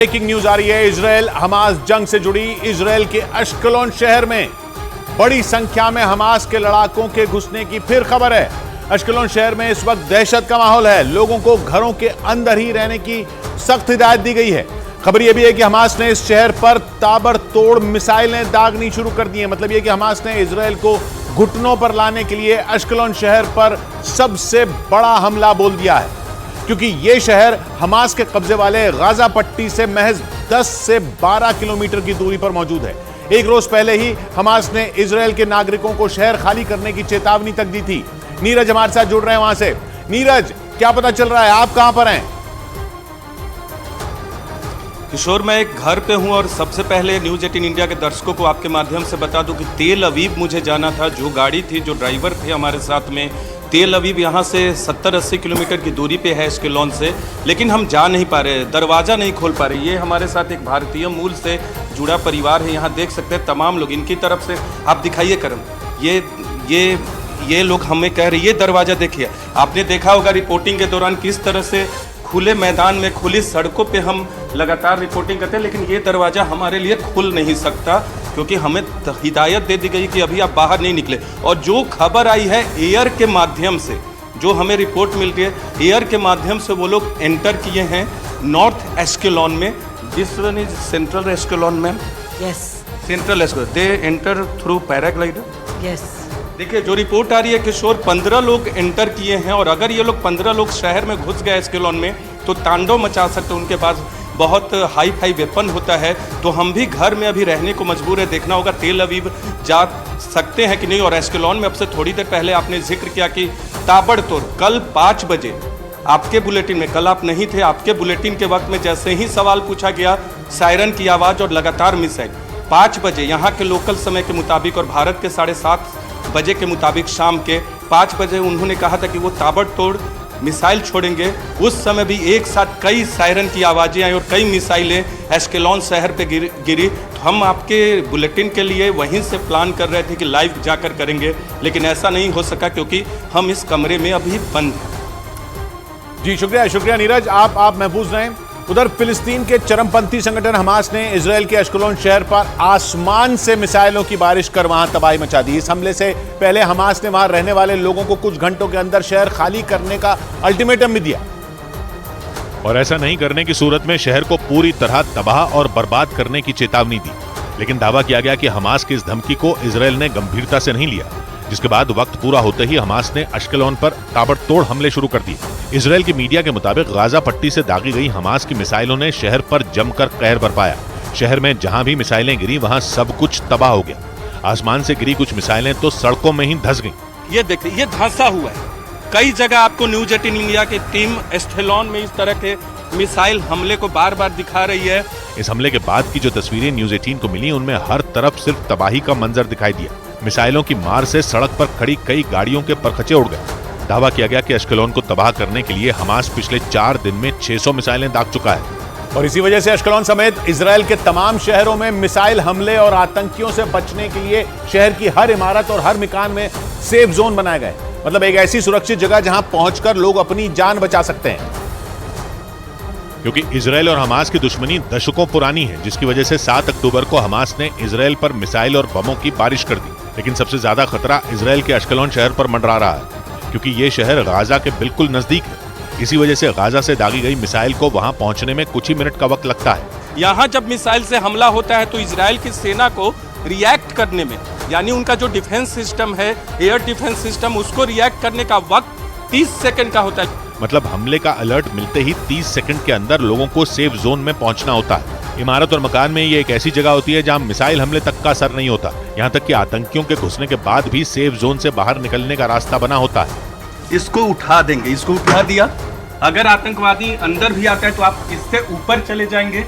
Breaking news आ रही है। Israel Hamas जंग से जुड़ी। इजराइल के अश्कलोन शहर में बड़ी संख्या में हमास के लड़ाकों के घुसने की फिर खबर है। अश्कलोन शहर में इस वक्त दहशत का माहौल है। लोगों को घरों के अंदर ही रहने की सख्त हिदायत दी गई है। खबर यह भी है कि हमास ने इस शहर पर ताबड़तोड़ मिसाइलें दागनी शुरू कर दी हैं। मतलब यह कि हमास ने इजराइल को घुटनों पर लाने के लिए अश्कलोन शहर पर सबसे बड़ा हमला बोल दिया है, क्योंकि यह शहर हमास के कब्जे वाले गाजा पट्टी से महज 10 से 12 किलोमीटर की दूरी पर मौजूद है। एक रोज पहले ही हमास ने इजराइल के नागरिकों को शहर खाली करने की चेतावनी तक दी थी। नीरज हमारे साथ जुड़ रहे हैं वहां से। नीरज, क्या पता चल रहा है? आप कहां पर हैं? किशोर, मैं एक घर पे हूं और सबसे पहले न्यूज़ 18 इंडिया के दर्शकों को आपके माध्यम से बता दूं कि तेल अवीव मुझे जाना था। जो गाड़ी थी, जो ड्राइवर थे हमारे साथ में, तेल अवीव यहाँ से 70-80 किलोमीटर की दूरी पे है एश्केलोन से, लेकिन हम जा नहीं पा रहे, दरवाज़ा नहीं खोल पा रहे। ये हमारे साथ एक भारतीय मूल से जुड़ा परिवार है। यहाँ देख सकते हैं तमाम लोग, इनकी तरफ से आप दिखाइए करम, ये लोग हमें कह रहे, ये दरवाज़ा देखिए। आपने देखा होगा रिपोर्टिंग के दौरान किस तरह से खुले मैदान में, खुली सड़कों पे हम लगातार रिपोर्टिंग करते हैं, लेकिन ये दरवाज़ा हमारे लिए खुल नहीं सकता, क्योंकि हमें हिदायत दे दी गई कि अभी आप बाहर नहीं निकले। और जो खबर आई है एयर के माध्यम से, जो हमें रिपोर्ट मिल रही है, एयर के माध्यम से वो लोग एंटर किए हैं नॉर्थ एश्केलोन में। This one is central Ashkelon में। Yes, central Ashkelon. They enter through paraglider. Yes. देखिए, जो रिपोर्ट आ रही है किशोर, 15 लोग एंटर किए हैं, और अगर ये लोग 15 लोग शहर में घुस गए एश्केलोन में तो तांडव मचा सकते। उनके पास बहुत हाई फाई वेपन होता है, तो हम भी घर में अभी रहने को मजबूर है। देखना होगा तेल अवीव जा सकते हैं कि नहीं। और एश्केलोन में अब से थोड़ी देर पहले आपने जिक्र किया कि ताबड़तोड़ कल 5 बजे आपके बुलेटिन में, कल आप नहीं थे, आपके बुलेटिन के वक्त में जैसे ही सवाल पूछा गया, सायरन की आवाज़ और लगातार मिसाइल। 5 बजे यहाँ के लोकल समय के मुताबिक और भारत के 7:30 बजे के मुताबिक शाम के 5 बजे उन्होंने कहा था कि वो ताबड़तोड़ मिसाइल छोड़ेंगे। उस समय भी एक साथ कई सायरन की आवाज़ें आई और कई मिसाइलें एश्केलोन शहर पे गिरी। तो हम आपके बुलेटिन के लिए वहीं से प्लान कर रहे थे कि लाइव जाकर करेंगे, लेकिन ऐसा नहीं हो सका क्योंकि हम इस कमरे में अभी बंद हैं। जी शुक्रिया नीरज, आप महफूज रहें। उधर फिलिस्तीन के चरमपंथी संगठन हमास ने इजराइल के अश्कलोन शहर पर आसमान से मिसाइलों की बारिश कर वहां तबाही मचा दी। इस हमले से पहले हमास ने वहां रहने वाले लोगों को कुछ घंटों के अंदर शहर खाली करने का अल्टीमेटम भी दिया, और ऐसा नहीं करने की सूरत में शहर को पूरी तरह तबाह और बर्बाद करने की चेतावनी दी। लेकिन दावा किया गया कि हमास की इस धमकी को इजराइल ने गंभीरता से नहीं लिया, जिसके बाद वक्त पूरा होते ही हमास ने अश्कलोन पर ताबड़तोड़ हमले शुरू कर दिए। इजराइल की मीडिया के मुताबिक गाजा पट्टी से दागी गई हमास की मिसाइलों ने शहर पर जमकर कहर बरपाया। शहर में जहां भी मिसाइलें गिरी वहां सब कुछ तबाह हो गया। आसमान से गिरी कुछ मिसाइलें तो सड़कों में ही धंस गईं। ये देखिए, ये धंसा हुआ है। कई जगह आपको न्यूज़ 18 इंडिया की टीम एश्केलोन में इस तरह के मिसाइल हमले को बार बार दिखा रही है। इस हमले के बाद की जो तस्वीरें न्यूज़ 18 को मिली, उनमें हर तरफ सिर्फ तबाही का मंजर दिखाई दिया। मिसाइलों की मार से सड़क पर खड़ी कई गाड़ियों के परखचे उड़ गए। दावा किया गया कि अश्कलोन को तबाह करने के लिए हमास पिछले 4 दिन में 600 मिसाइलें दाग चुका है। और इसी वजह से अश्कलोन समेत इजराइल के तमाम शहरों में मिसाइल हमले और आतंकियों से बचने के लिए शहर की हर इमारत और हर मकान में सेफ जोन बनाए गए। मतलब एक ऐसी सुरक्षित जगह जहां पहुंचकर लोग अपनी जान बचा सकते हैं। क्योंकि इजराइल और हमास की दुश्मनी दशकों पुरानी है, जिसकी वजह से 7 अक्टूबर को हमास ने इजराइल पर मिसाइल और बमों की बारिश कर दी। लेकिन सबसे ज्यादा खतरा इजराइल के अश्कलोन शहर पर मंडरा रहा है, क्योंकि ये शहर गाजा के बिल्कुल नजदीक है। इसी वजह से गाजा से दागी गई मिसाइल को वहां पहुंचने में कुछ ही मिनट का वक्त लगता है। यहाँ जब मिसाइल से हमला होता है तो इजराइल की सेना को रिएक्ट करने में, यानी उनका जो डिफेंस सिस्टम है, एयर डिफेंस सिस्टम, उसको रिएक्ट करने का वक्त 30 सेकंड का होता है। मतलब हमले का अलर्ट मिलते ही 30 सेकंड के अंदर लोगों को सेफ जोन में पहुंचना होता है। इमारत और मकान में ये एक ऐसी जगह होती है जहां मिसाइल हमले तक का असर नहीं होता। यहाँ तक कि आतंकियों के घुसने के बाद भी सेफ जोन से बाहर निकलने का रास्ता बना होता है। इसको उठा देंगे, इसको उठा दिया। अगर आतंकवादी अंदर भी आता है तो आप इससे ऊपर चले जाएंगे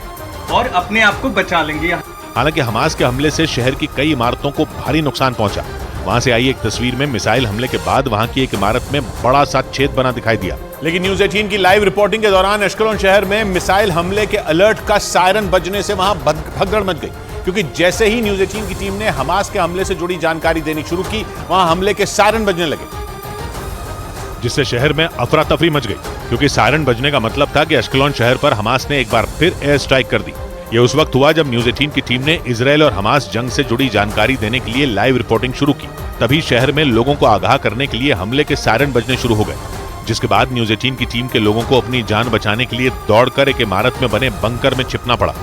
और अपने आप को बचा लेंगे। हालांकि हमास के हमले से शहर की कई इमारतों को भारी नुकसान पहुंचा। वहां से आई एक तस्वीर में मिसाइल हमले के बाद वहां की एक इमारत में बड़ा सा छेद बना दिखाई दिया। लेकिन न्यूज़ 18 की लाइव रिपोर्टिंग के दौरान अश्कलोन शहर में मिसाइल हमले के अलर्ट का सायरन बजने से वहां भगदड़ मच गई, क्योंकि जैसे ही न्यूज़ 18 की टीम ने हमास के हमले से जुड़ी जानकारी देनी शुरू की, वहां हमले के सायरन बजने लगे, जिससे शहर में अफरा तफरी मच गई। क्योंकि सायरन बजने का मतलब था कि अश्कलोन शहर पर हमास ने एक बार फिर एयर स्ट्राइक कर दी। ये उस वक्त हुआ जब न्यूज 18 की टीम ने इजरायल और हमास जंग से जुड़ी जानकारी देने के लिए लाइव रिपोर्टिंग शुरू की। तभी शहर में लोगों को आगाह करने के लिए हमले के सायरन बजने शुरू हो गए, जिसके बाद न्यूज 18 की टीम के लोगों को अपनी जान बचाने के लिए दौड़कर एक इमारत में बने बंकर में छिपना पड़ा।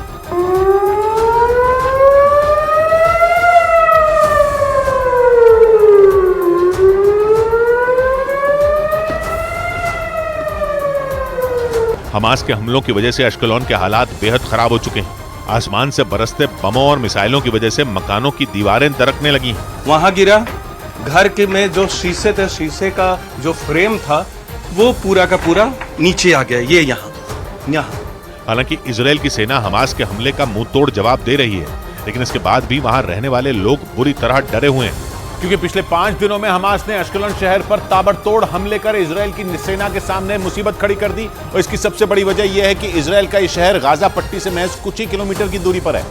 हमास के हमलों की वजह से अश्कलोन के हालात बेहद खराब हो चुके हैं। आसमान से बरसते बमों और मिसाइलों की वजह से मकानों की दीवारें दरकने लगी हैं। वहां गिरा, घर के में जो शीशे थे, शीशे का जो फ्रेम था वो पूरा का पूरा नीचे आ गया। ये यहाँ हालांकि इजरायल की सेना हमास के हमले का मुंह तोड़ जवाब दे रही है, लेकिन इसके बाद भी वहां रहने वाले लोग बुरी तरह डरे हुए हैं, क्योंकि पिछले 5 दिनों में हमास ने अश्कलोन शहर पर ताबड़तोड़ हमले कर इजरायल की सेना के सामने मुसीबत खड़ी कर दी। और इसकी सबसे बड़ी वजह यह है कि इजरायल का यह शहर गाजा पट्टी से महज कुछ ही किलोमीटर की दूरी पर है।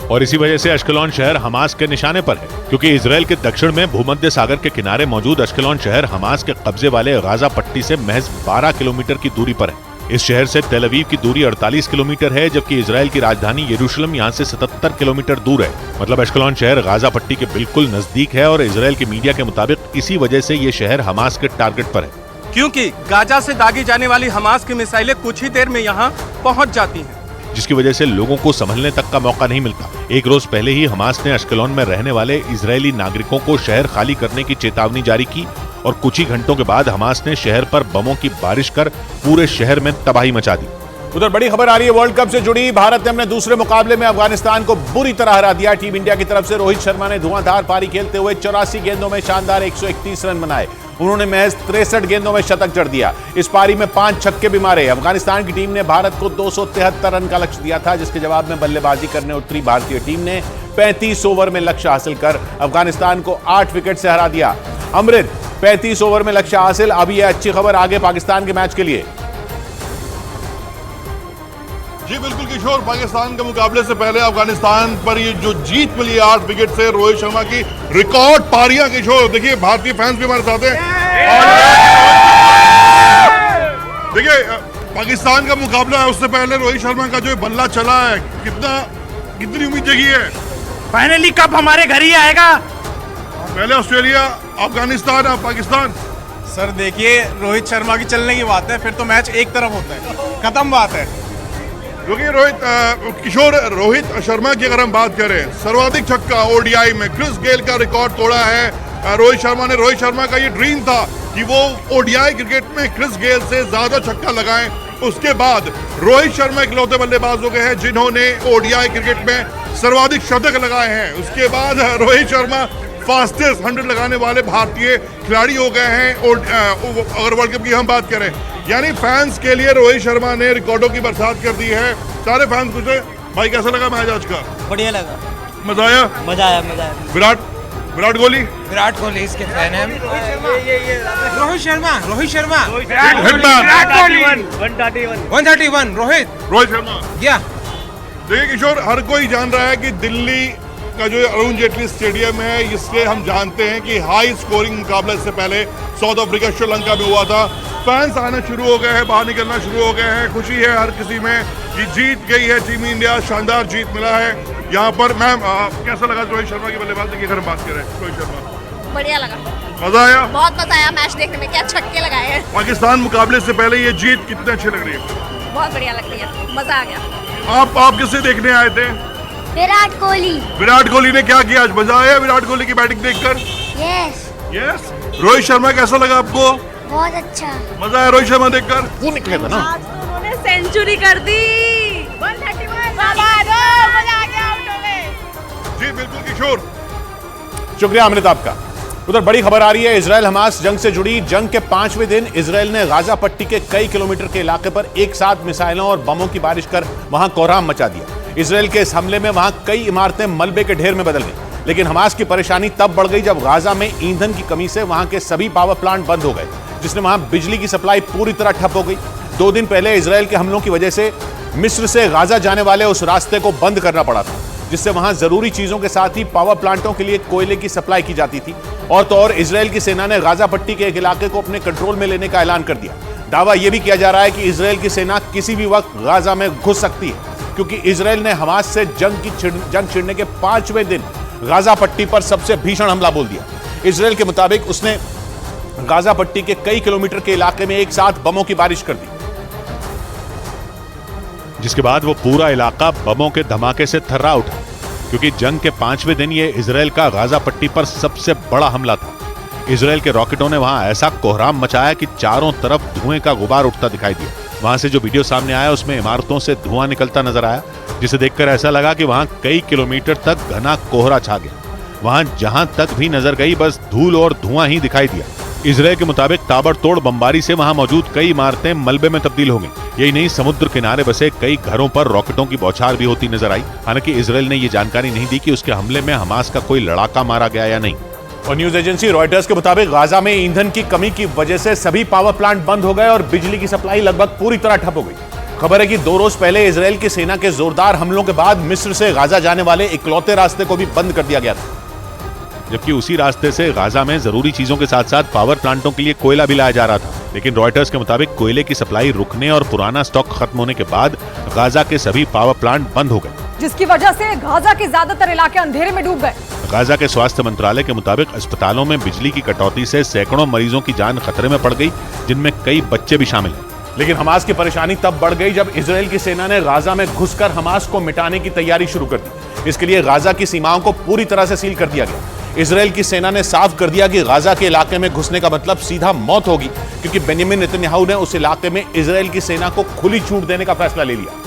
और इसी वजह से अश्कलोन शहर हमास के निशाने पर है, क्योंकि इजरायल के दक्षिण में भूमध्य सागर के किनारे मौजूद अश्कलोन शहर हमास के कब्जे वाले गाजा पट्टी से महज 12 किलोमीटर की दूरी पर है। इस शहर से तेल अवीव की दूरी 48 किलोमीटर है, जबकि इजरायल की राजधानी यरूशलेम यहाँ से 77 किलोमीटर दूर है। मतलब अश्कलोन शहर गाजा पट्टी के बिल्कुल नजदीक है और इजरायल की मीडिया के मुताबिक इसी वजह से ये शहर हमास के टारगेट पर है, क्योंकि गाजा से दागी जाने वाली हमास की मिसाइलें कुछ ही देर में यहाँ पहुंच जाती हैं, जिसकी वजह से लोगों को संभलने तक का मौका नहीं मिलता। एक रोज पहले ही हमास ने अश्कलोन में रहने वाले इजरायली नागरिकों को शहर खाली करने की चेतावनी जारी की और कुछ ही घंटों के बाद हमास ने शहर पर बमों की बारिश कर पूरे शहर में तबाही मचा दी। उधर बड़ी खबर आ रही है वर्ल्ड कप से जुड़ी। भारत ने अपने दूसरे मुकाबले में अफगानिस्तान को बुरी तरह हरा दिया। टीम इंडिया की तरफ से रोहित शर्मा ने धुआंधार पारी खेलते हुए 84 गेंदों में शानदार 131 रन बनाए। उन्होंने महज 63 गेंदों में शतक जड़ दिया। इस पारी में 5 छक्के भी मारे। अफगानिस्तान की टीम ने भारत को 273 रन का लक्ष्य दिया था, जिसके जवाब में बल्लेबाजी करने उतरी भारतीय टीम ने 35 ओवर में लक्ष्य हासिल कर अफगानिस्तान को 8 विकेट से हरा दिया। अमृत, 35 ओवर में लक्ष्य हासिल। अब यह अच्छी खबर आगे पाकिस्तान के मैच के लिए। जी बिल्कुल किशोर, पाकिस्तान के मुकाबले से पहले अफगानिस्तान पर ये जो जीत मिली 8 विकेट से, रोहित शर्मा की रिकॉर्ड पारियां किशोर। देखिए भारतीय फैंस भी हमारे साथ हैं। देखिए पाकिस्तान का मुकाबला है, उससे पहले रोहित शर्मा का जो बल्ला चला है, कितनी उम्मीद जगी है। फाइनली कप हमारे घर ही आएगा। पहले ऑस्ट्रेलिया, अफगानिस्तान, अब पाकिस्तान। सर देखिए रोहित शर्मा की चलने की बात है, फिर तो मैच एक तरफ होता है, खत्म बात है। क्योंकि रोहित शर्मा की अगर हम बात करें, सर्वाधिक छक्का ओडीआई में क्रिस गेल का रिकॉर्ड तोड़ा है रोहित शर्मा ने। रोहित शर्मा का ये ड्रीम था कि वो ओडीआई क्रिकेट में क्रिस गेल से ज्यादा छक्का लगाएं। उसके बाद रोहित शर्मा इकलौते बल्लेबाज हो गए हैं जिन्होंने ओडीआई क्रिकेट में सर्वाधिक शतक लगाए हैं। उसके बाद रोहित शर्मा फास्टेस्ट 100 लगाने वाले भारतीय खिलाड़ी हो गए हैं। और अगर वर्ल्ड कप की हम बात करें, यानी फैंस के लिए रोहित शर्मा ने रिकॉर्डों की बरसात कर दी है। सारे फैंस पूछे भाई कैसा लगा मैच आज का? बढ़िया लगा। मजा आया? मजा आया। विराट कोहली इसके फैन हैं। रोहित शर्मा हिटमैन 131 रोहित शर्मा। या देखिए किशोर, हर कोई जान रहा है कि दिल्ली का जो अरुण जेटली स्टेडियम है, इसलिए हम जानते हैं कि हाई स्कोरिंग मुकाबला इससे पहले साउथ अफ्रीका श्रीलंका में हुआ था। फैंस आना शुरू हो गए हैं, बाहर निकलना शुरू हो गए हैं। खुशी है हर किसी में कि जीत गई है टीम इंडिया, शानदार जीत मिला है यहाँ पर। मैम कैसा लगा रोहित शर्मा की बल्लेबाजी की अगर हम बात करें? रोहित शर्मा बढ़िया लगा। मजा आया? बहुत मजा आया मैच देखने में, क्या छक्के लगाए हैं। पाकिस्तान मुकाबले से पहले ये जीत कितनी अच्छी लग रही है? बहुत बढ़िया लग रही है, मजा आ गया। आप किससे देखने आए थे? विराट कोहली। विराट कोहली ने क्या किया आज? मजा आया विराट कोहली की बैटिंग देखकर? यस। रोहित शर्मा कैसा लगा आपको? बहुत अच्छा। मजा आया रोहित शर्मा देखकर? वो निकले था ना, आज तो उन्होंने सेंचुरी कर दी। 131 मजा आ गया आउट हो गए। जी बिल्कुल किशोर, शुक्रिया अमृत आपका। उधर बड़ी खबर आ रही है इजरायल हमास जंग से जुड़ी। जंग के 5वें दिन इजरायल ने गाजा पट्टी के कई किलोमीटर के इलाके पर एक साथ मिसाइलों और बमों की बारिश कर वहां कोहराम मचा दिया। इजरायल के इस हमले में वहां कई इमारतें मलबे के ढेर में बदल गई। लेकिन हमास की परेशानी तब बढ़ गई जब गाजा में ईंधन की कमी से वहां के सभी पावर प्लांट बंद हो गए, जिसने वहां बिजली की सप्लाई पूरी तरह ठप हो गई। 2 दिन पहले इजरायल के हमलों की वजह से मिस्र से गाजा जाने वाले उस रास्ते को बंद करना पड़ा था, जिससे वहां जरूरी चीजों के साथ ही पावर प्लांटों के लिए कोयले की सप्लाई की जाती थी। और तो और इजरायल की सेना ने गाजा पट्टी के एक इलाके को अपने कंट्रोल में लेने का ऐलान कर दिया। दावा यह भी किया जा रहा है कि इजराइल की सेना किसी भी वक्त गाजा में घुस सकती है, क्योंकि इजराइल ने हमास से जंग छिड़ने के 5वें दिन गाजा पट्टी पर सबसे भीषण हमला बोल दिया। इजराइल के मुताबिक उसने गाजा पट्टी के कई किलोमीटर के इलाके में एक साथ बमों की बारिश कर दी, जिसके बाद वो पूरा इलाका बमों के धमाके से थर्रा उठा, क्योंकि जंग के 5वें दिन ये इजराइल का गाजा पट्टी पर सबसे बड़ा हमला था। इजराइल के रॉकेटों ने वहां ऐसा कोहराम मचाया कि चारों तरफ धुएं का गुबार उठता दिखाई दिया। वहां से जो वीडियो सामने आया उसमें इमारतों से धुआं निकलता नजर आया, जिसे देखकर ऐसा लगा कि वहां कई किलोमीटर तक घना कोहरा छा गया। वहां जहां तक भी नजर गई बस धूल और धुआं ही दिखाई दिया। इजराइल के मुताबिक ताबड़तोड़ बमबारी से वहां मौजूद कई इमारतें मलबे में तब्दील हो गई। यही नहीं, समुद्र किनारे बसे कई घरों पर रॉकेटों की बौछार भी होती नजर आई। हालांकि इजराइल ने यह जानकारी नहीं दी कि उसके हमले में हमास का कोई लड़ाका मारा गया या नहीं। और न्यूज एजेंसी रॉयटर्स के मुताबिक गाजा में ईंधन की कमी की वजह से सभी पावर प्लांट बंद हो गए और बिजली की सप्लाई लगभग पूरी तरह ठप हो गई। खबर है कि 2 रोज पहले इजराइल की सेना के जोरदार हमलों के बाद मिस्र से गाजा जाने वाले इकलौते रास्ते को भी बंद कर दिया गया था, जबकि उसी रास्ते से गाजा में जरूरी चीजों के साथ साथ पावर प्लांटों के लिए कोयला भी लाया जा रहा था। लेकिन रॉयटर्स के मुताबिक कोयले की सप्लाई रुकने और पुराना स्टॉक खत्म होने के बाद गाजा के सभी पावर प्लांट बंद हो गए, जिसकी वजह से गाजा के ज्यादातर इलाके अंधेरे में डूब गए। गाजा के स्वास्थ्य मंत्रालय के मुताबिक अस्पतालों में बिजली की कटौती से सैकड़ों मरीजों की जान खतरे में पड़ गई, जिनमें कई बच्चे भी शामिल हैं। लेकिन हमास की परेशानी तब बढ़ गई जब इजराइल की सेना ने गाजा में घुसकर हमास को मिटाने की तैयारी शुरू कर दी। इसके लिए गाजा की सीमाओं को पूरी तरह से सील कर दिया गया। इजराइल की सेना ने साफ कर दिया कि गाजा के इलाके में घुसने का मतलब सीधा मौत होगी, क्योंकि बेंजामिन नेतन्याहू ने उस इलाके में इजराइल की सेना को खुली छूट देने का फैसला ले लिया।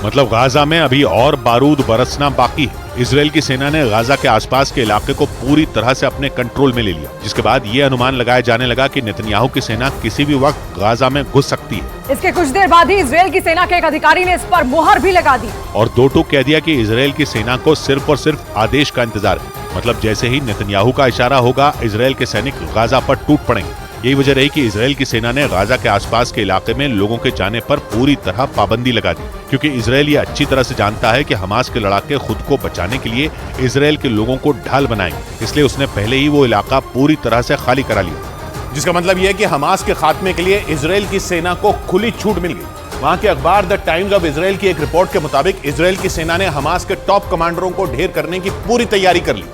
मतलब गाजा में अभी और बारूद बरसना बाकी है। इजराइल की सेना ने गाजा के आसपास के इलाके को पूरी तरह से अपने कंट्रोल में ले लिया, जिसके बाद ये अनुमान लगाया जाने लगा कि नेतन्याहू की सेना किसी भी वक्त गाजा में घुस सकती है। इसके कुछ देर बाद ही इजराइल की सेना के एक अधिकारी ने इस पर मुहर भी लगा दी और 2 टूक कह दिया कि इजराइल की सेना को सिर्फ और सिर्फ आदेश का इंतजार है। मतलब जैसे ही नेतन्याहू का इशारा होगा, इजराइल के सैनिक गाजा पर टूट पड़ेंगे। यही वजह रही कि इजराइल की सेना ने गाजा के आसपास के इलाके में लोगों के जाने पर पूरी तरह पाबंदी लगा दी, क्योंकि इजराइल ये अच्छी तरह से जानता है कि हमास के लड़ाके खुद को बचाने के लिए इजराइल के लोगों को ढाल बनाएंगे। इसलिए उसने पहले ही वो इलाका पूरी तरह से खाली करा लिया, जिसका मतलब यह है कि हमास के खात्मे के लिए इजराइल की सेना को खुली छूट मिल गई। वहां के अखबार द टाइम्स ऑफ इजराइल की एक रिपोर्ट के मुताबिक इजराइल की सेना ने हमास के टॉप कमांडरों को ढेर करने की पूरी तैयारी कर ली,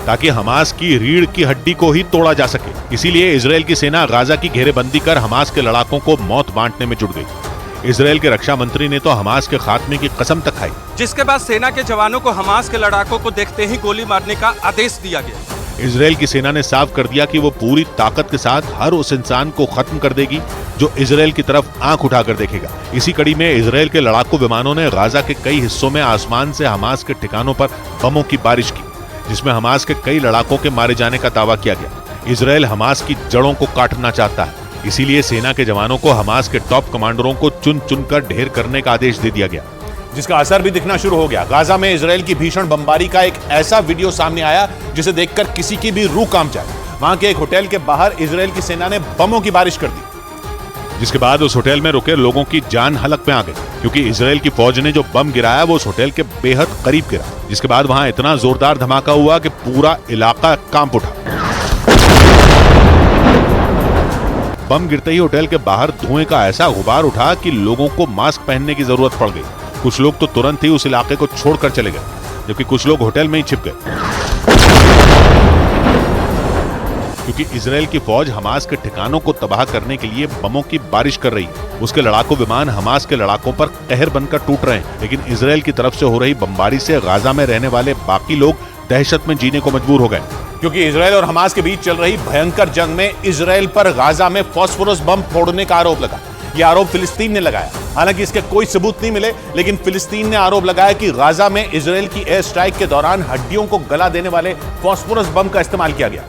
ताकि हमास की रीढ़ की हड्डी को ही तोड़ा जा सके। इसीलिए इजराइल की सेना गाजा की घेरेबंदी कर हमास के लड़ाकों को मौत बांटने में जुट गई। इजराइल के रक्षा मंत्री ने तो हमास के खात्मे की कसम तक खाई, जिसके बाद सेना के जवानों को हमास के लड़ाकों को देखते ही गोली मारने का आदेश दिया गया। इजराइल की सेना ने साफ कर दिया कि वो पूरी ताकत के साथ हर उस इंसान को खत्म कर देगी जो इजराइल की तरफ आंख उठाकर देखेगा। इसी कड़ी में इजराइल के लड़ाकू विमानों ने गाजा के कई हिस्सों में आसमान से हमास के ठिकानों पर बमों की बारिश की, जिसमें हमास के कई लड़ाकों के मारे जाने का दावा किया गया। इजराइल हमास की जड़ों को काटना चाहता है, इसीलिए सेना के जवानों को हमास के टॉप कमांडरों को चुन चुनकर ढेर करने का आदेश दे दिया गया, जिसका असर भी दिखना शुरू हो गया। गाजा में इजराइल की भीषण बमबारी का एक ऐसा वीडियो सामने आया जिसे देखकर किसी की भी रूह कांप जाए। वहां के एक होटल के बाहर इजराइल की सेना ने बमों की बारिश कर दी, जिसके बाद उस होटल में रुके लोगों की जान हलक में आ गई, क्योंकि इजराइल की फौज ने जो बम गिराया वो उस होटल के बेहद करीब गिरा। जिसके बाद वहां इतना जोरदार धमाका हुआ कि पूरा इलाका कांप उठा। बम गिरते ही होटल के बाहर धुएं का ऐसा गुबार उठा कि लोगों को मास्क पहनने की जरूरत पड़ गई। कुछ लोग तो तुरंत ही उस इलाके को छोड़कर चले गए, जबकि कुछ लोग होटल में ही छिप गए, क्योंकि इजराइल की फौज हमास के ठिकानों को तबाह करने के लिए बमों की बारिश कर रही है। उसके लड़ाकू विमान हमास के लड़ाकों पर कहर बनकर टूट रहे हैं, लेकिन इजराइल की तरफ से हो रही बमबारी से गाजा में रहने वाले बाकी लोग दहशत में जीने को मजबूर हो गए, क्योंकि इजराइल और हमास के बीच चल रही भयंकर जंग में इजराइल पर गाजा में फास्फोरस बम फोड़ने का आरोप लगा। यह आरोप फिलिस्तीन ने लगाया। हालांकि इसके कोई सबूत नहीं मिले, लेकिन फिलिस्तीन ने आरोप लगाया कि गाजा में इजराइल की एयर स्ट्राइक के दौरान हड्डियों को गला देने वाले फास्फोरस बम का इस्तेमाल किया गया,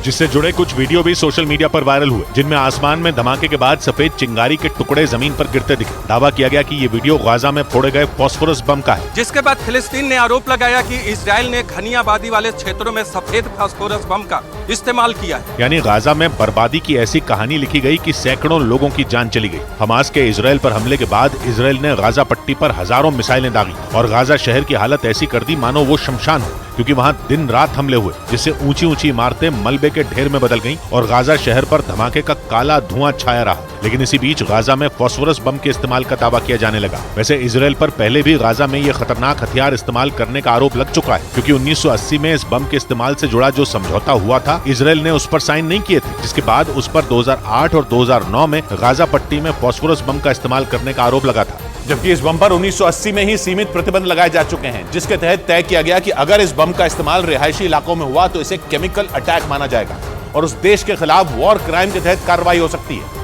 जिससे जुड़े कुछ वीडियो भी सोशल मीडिया पर वायरल हुए, जिनमें आसमान में धमाके के बाद सफेद चिंगारी के टुकड़े जमीन पर गिरते दिखे। दावा किया गया कि ये वीडियो गाजा में फोड़े गए फास्फोरस बम का है। जिसके बाद फिलिस्तीन ने आरोप लगाया कि इजराइल ने घनी आबादी वाले क्षेत्रों में सफेद फास्फोरस बम का इस्तेमाल किया है। यानी गाजा में बर्बादी की ऐसी कहानी लिखी गई कि सैकड़ों लोगों की जान चली गई। हमास के इजराइल पर हमले के बाद इजराइल ने गाजा पट्टी पर हजारों मिसाइलें दागी और गाजा शहर की हालत ऐसी कर दी मानो वो शमशान हो, क्योंकि वहां दिन रात हमले हुए, जिससे ऊंची ऊंची इमारतें मलबे के ढेर में बदल गईं और गाजा शहर पर धमाके का काला धुआं छाया रहा। लेकिन इसी बीच गाजा में फास्फोरस बम के इस्तेमाल का दावा किया जाने लगा। वैसे इजराइल पर पहले भी गाजा में ये खतरनाक हथियार इस्तेमाल करने का आरोप लग चुका है, क्योंकि 1980 में इस बम के इस्तेमाल से जुड़ा जो समझौता हुआ था, इजराइल ने उस पर साइन नहीं किए थे, जिसके बाद उस पर 2008 और 2009 में गाजा पट्टी में फास्फोरस बम का इस्तेमाल करने का आरोप लगा था। जबकि इस बम पर 1980 में ही सीमित प्रतिबंध लगाए जा चुके हैं, जिसके तहत तय किया गया कि अगर इस बम का इस्तेमाल रिहायशी इलाकों में हुआ तो इसे केमिकल अटैक माना जाएगा और उस देश के खिलाफ वॉर क्राइम के तहत कार्रवाई हो सकती है।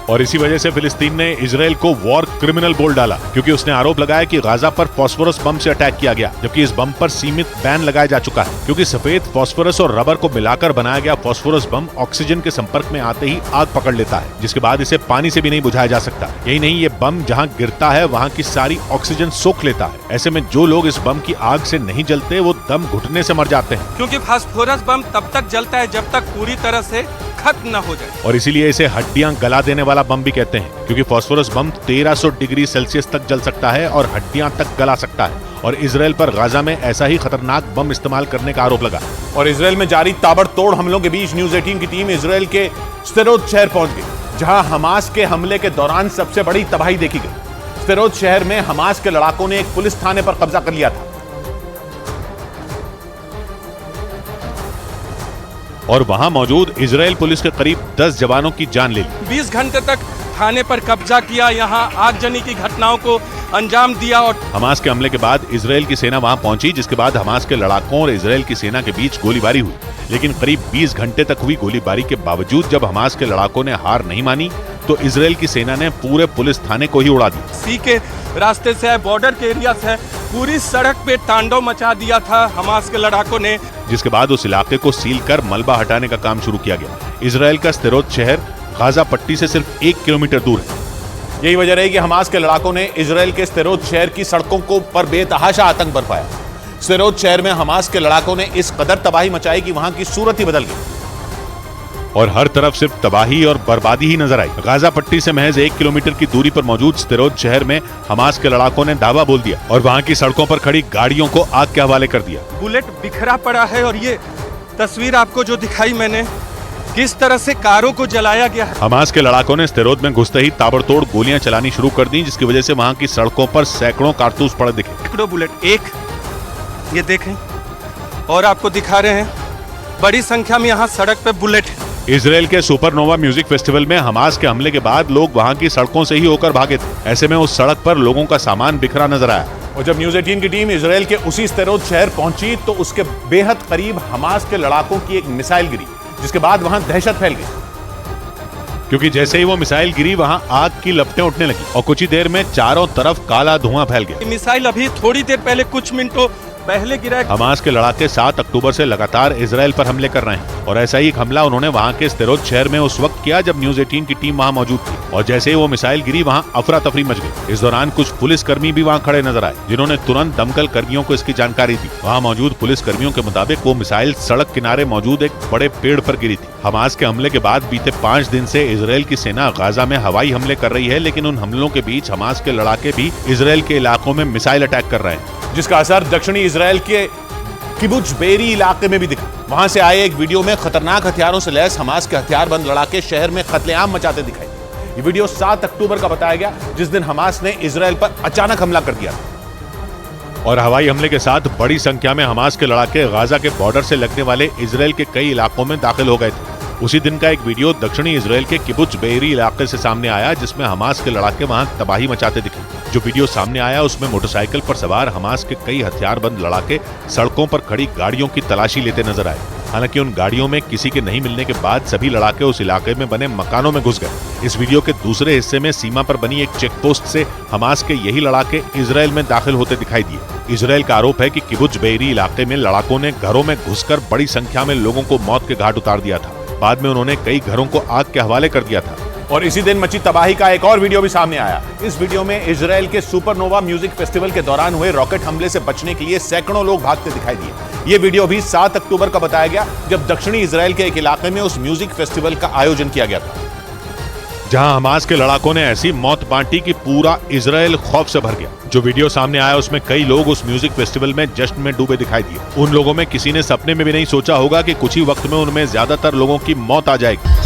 और इसी वजह से फिलिस्तीन ने इजराइल को वॉर क्रिमिनल बोल डाला, क्योंकि उसने आरोप लगाया कि गाजा पर फास्फोरस बम से अटैक किया गया, जबकि इस बम पर सीमित बैन लगाया जा चुका है, क्योंकि सफेद फास्फोरस और रबर को मिलाकर बनाया गया फास्फोरस बम ऑक्सीजन के संपर्क में आते ही आग पकड़ लेता है, जिसके बाद इसे पानी से भी नहीं बुझाया जा सकता। यही नहीं, ये बम जहाँ गिरता है वहाँ की सारी ऑक्सीजन सोख लेता है। ऐसे में जो लोग इस बम की आग से नहीं जलते वो दम घुटने से मर जाते हैं, क्योंकि फास्फोरस बम तब तक जलता है जब तक पूरी तरह से खत्म न हो जाए। और इसीलिए इसे हड्डियां गला देने वाला बम भी कहते हैं, क्योंकि फास्फोरस बम 1300 डिग्री सेल्सियस तक जल सकता है और हड्डियां तक गला सकता है। और इजराइल पर गाजा में ऐसा ही खतरनाक बम इस्तेमाल करने का आरोप लगा। और इजराइल में जारी ताबड़तोड़ हमलों के बीच न्यूज 18 की टीम इजराइल के स्देरोत शहर पहुंच गई, जहां हमास के हमले के दौरान सबसे बड़ी तबाही देखी गई। स्देरोत शहर में हमास के लड़ाकों ने एक पुलिस थाने पर कब्जा कर लिया था और वहां मौजूद इजराइल पुलिस के करीब 10 जवानों की जान ले ली। 20 घंटे तक थाने पर कब्जा किया, यहाँ आगजनी की घटनाओं को अंजाम दिया। और हमास के हमले के बाद इजराइल की सेना वहां पहुंची, जिसके बाद हमास के लड़ाकों और इजराइल की सेना के बीच गोलीबारी हुई। लेकिन करीब 20 घंटे तक हुई गोलीबारी के बावजूद जब हमास के लड़ाकों ने हार नहीं मानी तो इजराइल की सेना ने पूरे पुलिस थाने को ही उड़ा दिया। सी के रास्ते से है, बॉर्डर के एरिया से है, पूरी सड़क पे तांडव मचा दिया था हमास के लड़ाकों ने, जिसके बाद उस इलाके को सील कर मलबा हटाने का काम शुरू किया गया। इजराइल का स्देरोत शहर गाजा पट्टी से सिर्फ 1 किलोमीटर दूर है। यही वजह रही कि हमास के लड़ाकों ने इजराइल के स्देरोत शहर की सड़कों को पर बेतहाशा आतंक बरपाया। स्देरोत शहर में हमास के लड़ाकों ने इस कदर तबाही मचाई कि वहां की सूरत ही बदल गई और हर तरफ सिर्फ तबाही और बर्बादी ही नजर आई। गाजा पट्टी से महज 1 किलोमीटर की दूरी पर मौजूद स्देरोत शहर में हमास के लड़ाकों ने दावा बोल दिया और वहां की सड़कों पर खड़ी गाड़ियों को आग के हवाले कर दिया। बुलेट बिखरा पड़ा है और ये तस्वीर आपको जो दिखाई मैंने, किस तरह से कारों को जलाया गया है। हमास के लड़ाकों ने स्देरोत में घुसते ही ताबड़तोड़ गोलियां चलानी शुरू कर दी, जिसकी वजह से वहां की सड़कों पर सैकड़ों कारतूस पड़े दिखे। सैकड़ों बुलेट, एक ये देखें, और आपको दिखा रहे हैं बड़ी संख्या में यहाँ सड़क पे बुलेट है। इजराइल के सुपरनोवा म्यूजिक फेस्टिवल में हमास के हमले के बाद लोग वहां की सड़कों से ही होकर भागे थे। ऐसे में उस सड़क पर लोगों का सामान बिखरा नजर आया। और जब न्यूज 18 की टीम इजराइल के उसी स्देरोत शहर पहुंची तो उसके बेहद करीब हमास के लड़ाकों की एक मिसाइल गिरी, जिसके बाद वहां दहशत फैल गई, क्योंकि जैसे ही वो मिसाइल गिरी वहां आग की लपटें उठने लगी और कुछ ही देर में चारों तरफ काला धुआं फैल गया। मिसाइल अभी थोड़ी देर पहले, कुछ मिनटों पहले गिरा है। हमास के लड़ाके 7 अक्टूबर से लगातार इजराइल पर हमले कर रहे हैं और ऐसा ही एक हमला उन्होंने वहां के स्देरोत शहर में उस वक्त किया जब न्यूज 18 की टीम वहां मौजूद थी। और जैसे ही वो मिसाइल गिरी वहां अफरा तफरी मच गई। इस दौरान कुछ पुलिसकर्मी भी वहां खड़े नजर आए, जिन्होंने तुरंत दमकल कर्मियों को इसकी जानकारी दी। वहां मौजूद पुलिसकर्मियों के मुताबिक वो मिसाइल सड़क किनारे मौजूद एक बड़े पेड़ पर गिरी थी। हमास के हमले के बाद बीते 5 दिन से इजराइल की सेना गाजा में हवाई हमले कर रही है, लेकिन उन हमलों के बीच हमास के लड़ाके भी इजराइल के इलाकों में मिसाइल अटैक कर रहे हैं, जिसका असर दक्षिणी इजराइल के किबुत्ज बेरी इलाके में भी दिखा। वहां से आए एक वीडियो में खतरनाक हथियारों से लैस हमास के हथियारबंद लड़ाके शहर में कत्लेआम मचाते दिखाई। ये वीडियो 7 अक्टूबर का बताया गया, जिस दिन हमास ने इजराइल पर अचानक हमला कर दिया था। और हवाई हमले के साथ बड़ी संख्या में हमास के लड़ाके गाजा के बॉर्डर से लगने वाले इजराइल के कई इलाकों में दाखिल हो गए थे। उसी दिन का एक वीडियो दक्षिणी इजराइल के किबुत्ज बेरी इलाके से सामने आया, जिसमें हमास के लड़ाके वहां तबाही मचाते दिखे। जो वीडियो सामने आया उसमें मोटरसाइकिल पर सवार हमास के कई हथियारबंद लड़ाके सड़कों पर खड़ी गाड़ियों की तलाशी लेते नजर आए। हालांकि उन गाड़ियों में किसी के नहीं मिलने के बाद सभी लड़ाके उस इलाके में बने मकानों में घुस गए। इस वीडियो के दूसरे हिस्से में सीमा पर बनी एक चेक पोस्ट से हमास के यही लड़ाके इजराइल में दाखिल होते दिखाई दिए। इजराइल का आरोप है कि किबुत्ज बेरी इलाके में लड़ाकों ने घरों में घुसकर बड़ी संख्या में लोगों को मौत के घाट उतार दिया था। बाद में उन्होंने कई घरों को आग के हवाले कर दिया था। और इसी दिन मची तबाही का एक और वीडियो भी सामने आया। इस वीडियो में इजराइल के सुपरनोवा म्यूजिक फेस्टिवल के दौरान हुए रॉकेट हमले से बचने के लिए सैकड़ों लोग भागते दिखाई दिए। ये वीडियो भी 7 अक्टूबर का बताया गया, जब दक्षिणी इजराइल के एक इलाके में उस म्यूजिक फेस्टिवल का आयोजन किया गया था। जहां हमास के लड़ाकों ने ऐसी मौत बांटी कि पूरा इजराइल खौफ से भर गया। जो वीडियो सामने आया उसमें कई लोग उस म्यूजिक फेस्टिवल में जश्न में डूबे दिखाई दिए। उन लोगों में किसी ने सपने में भी नहीं सोचा होगा कि कुछ ही वक्त में उनमें ज्यादातर लोगों की मौत आ जाएगी।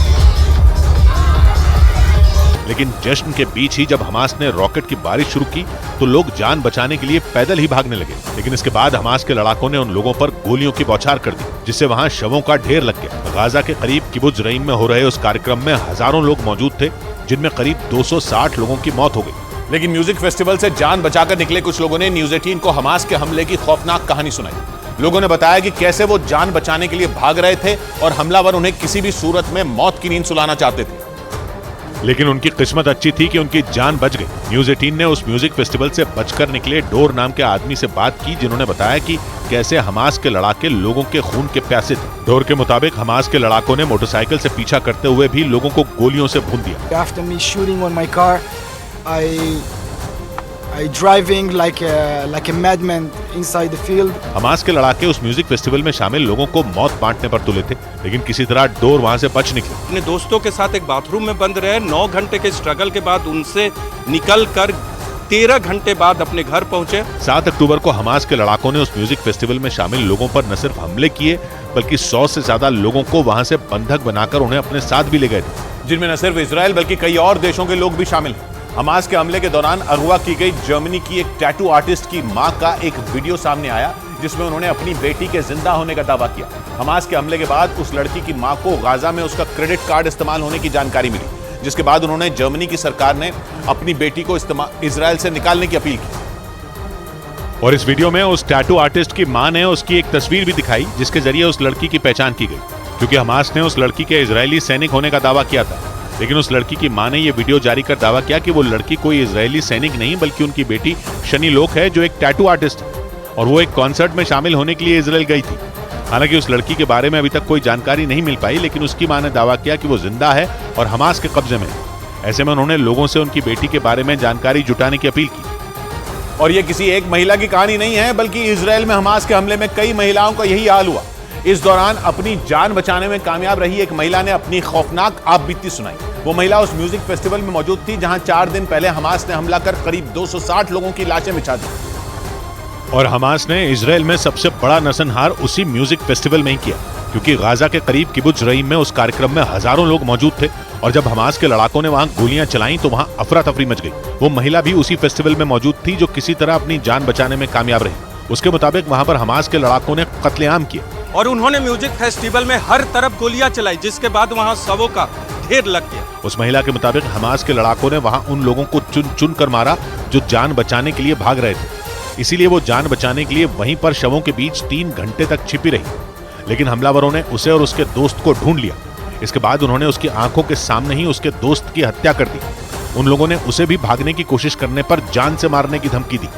लेकिन जश्न के बीच ही जब हमास ने रॉकेट की बारिश शुरू की तो लोग जान बचाने के लिए पैदल ही भागने लगे। लेकिन इसके बाद हमास के लड़ाकों ने उन लोगों पर गोलियों की बौछार कर दी, जिससे वहां शवों का ढेर लग गया। गाजा के करीब किबुत्ज रईम में हो रहे उस कार्यक्रम में हजारों लोग मौजूद थे, जिनमें करीब 260 लोगों की मौत हो गई। लेकिन म्यूजिक फेस्टिवल से जान बचाकर निकले कुछ लोगों ने न्यूज 18 को हमास के हमले की खौफनाक कहानी सुनाई। लोगों ने बताया कि कैसे वो जान बचाने के लिए भाग रहे थे और हमलावर उन्हें किसी भी सूरत में मौत की नींद सुलाना चाहते थे। लेकिन उनकी किस्मत अच्छी थी कि उनकी जान बच गई। न्यूज 18 ने उस म्यूजिक फेस्टिवल से बचकर निकले डोर नाम के आदमी से बात की, जिन्होंने बताया कि कैसे हमास के लड़ाके लोगों के खून के प्यासे थे। डोर के मुताबिक हमास के लड़ाकों ने मोटरसाइकिल से पीछा करते हुए भी लोगों को गोलियों से भून दिया। After me shooting on my car, I driving like a madman inside the field. Hamas के लड़ाके उस म्यूजिक फेस्टिवल में शामिल लोगों को मौत बांटने पर तुले थे, लेकिन किसी तरह डोर वहां से बच निकले। अपने दोस्तों के साथ एक बाथरूम में बंद रहे। 9 घंटे के स्ट्रगल के बाद उनसे निकल कर 13 घंटे बाद अपने घर पहुंचे। 7 अक्टूबर को हमास के लड़ाकों ने उस म्यूजिक फेस्टिवल में शामिल लोगों पर न सिर्फ हमले किए, बल्कि 100 से ज्यादा लोगों को वहां से बंधक बनाकर उन्हें अपने साथ भी ले गए थे, जिनमें न सिर्फ इजराइल बल्कि कई और देशों के लोग भी शामिल हैं। हमास के हमले के दौरान अगवा की गई जर्मनी की एक टैटू आर्टिस्ट की मां का एक वीडियो सामने आया, जिसमें उन्होंने अपनी बेटी के जिंदा होने का दावा किया। हमास के हमले के बाद उस लड़की की मां को गाजा में उसका क्रेडिट कार्ड इस्तेमाल होने की जानकारी मिली, जिसके बाद उन्होंने जर्मनी की सरकार ने अपनी बेटी को इजराइल से निकालने की अपील की। और इस वीडियो में उस टैटू आर्टिस्ट की मां ने उसकी एक तस्वीर भी दिखाई, जिसके जरिए उस लड़की की पहचान की गई, क्योंकि हमास ने उस लड़की के इजरायली सैनिक होने का दावा किया था। लेकिन उस लड़की की मां ने यह वीडियो जारी कर दावा किया कि वो लड़की कोई इजरायली सैनिक नहीं, बल्कि उनकी बेटी शनी लोक है, जो एक टैटू आर्टिस्ट है, और वो एक कॉन्सर्ट में शामिल होने के लिए इजराइल गई थी। हालांकि उस लड़की के बारे में अभी तक कोई जानकारी नहीं मिल पाई, लेकिन उसकी मां ने दावा किया कि वो जिंदा है और हमास के कब्जे में है। ऐसे में उन्होंने लोगों से उनकी बेटी के बारे में जानकारी जुटाने की अपील की। और ये किसी एक महिला की कहानी नहीं है, बल्कि इजराइल में हमास के हमले में कई महिलाओं का यही हाल हुआ। इस दौरान अपनी जान बचाने में कामयाब रही एक महिला ने अपनी खौफनाक आपबीती सुनाई। वो महिला उस म्यूजिक फेस्टिवल में मौजूद थी, जहां 4 दिन पहले हमास ने हमला कर करीब 260 लोगों की लाशें बिछा दी। और हमास ने इजराइल में सबसे बड़ा नरसंहार उसी म्यूजिक फेस्टिवल में ही किया, क्योंकि गाजा के करीब किबुत्ज रईम में उस कार्यक्रम में हजारों लोग मौजूद थे, और जब हमास के लड़ाकों ने वहां गोलियां चलाई तो वहां अफरा तफरी मच गई। वो महिला भी उसी फेस्टिवल में मौजूद थी, जो किसी तरह अपनी जान बचाने में कामयाब रही। उसके मुताबिक वहां पर हमास के लड़ाकों ने कत्लेआम किया और उन्होंने म्यूजिक फेस्टिवल में हर तरफ गोलियां चलाई, जिसके बाद वहां शवों का ढेर लग गया। उस महिला के मुताबिक हमास के लड़ाकों ने वहां उन लोगों को चुन चुन कर मारा जो जान बचाने के लिए भाग रहे थे। इसीलिए वो जान बचाने के लिए वहीं पर शवों के बीच 3 घंटे तक छिपी रही। लेकिन हमलावरों ने उसे और उसके दोस्त को ढूंढ लिया। इसके बाद उन्होंने उसकी आंखों के सामने ही उसके दोस्त की हत्या कर दी। उन लोगों ने उसे भी भागने की कोशिश करने पर जान से मारने की धमकी दी।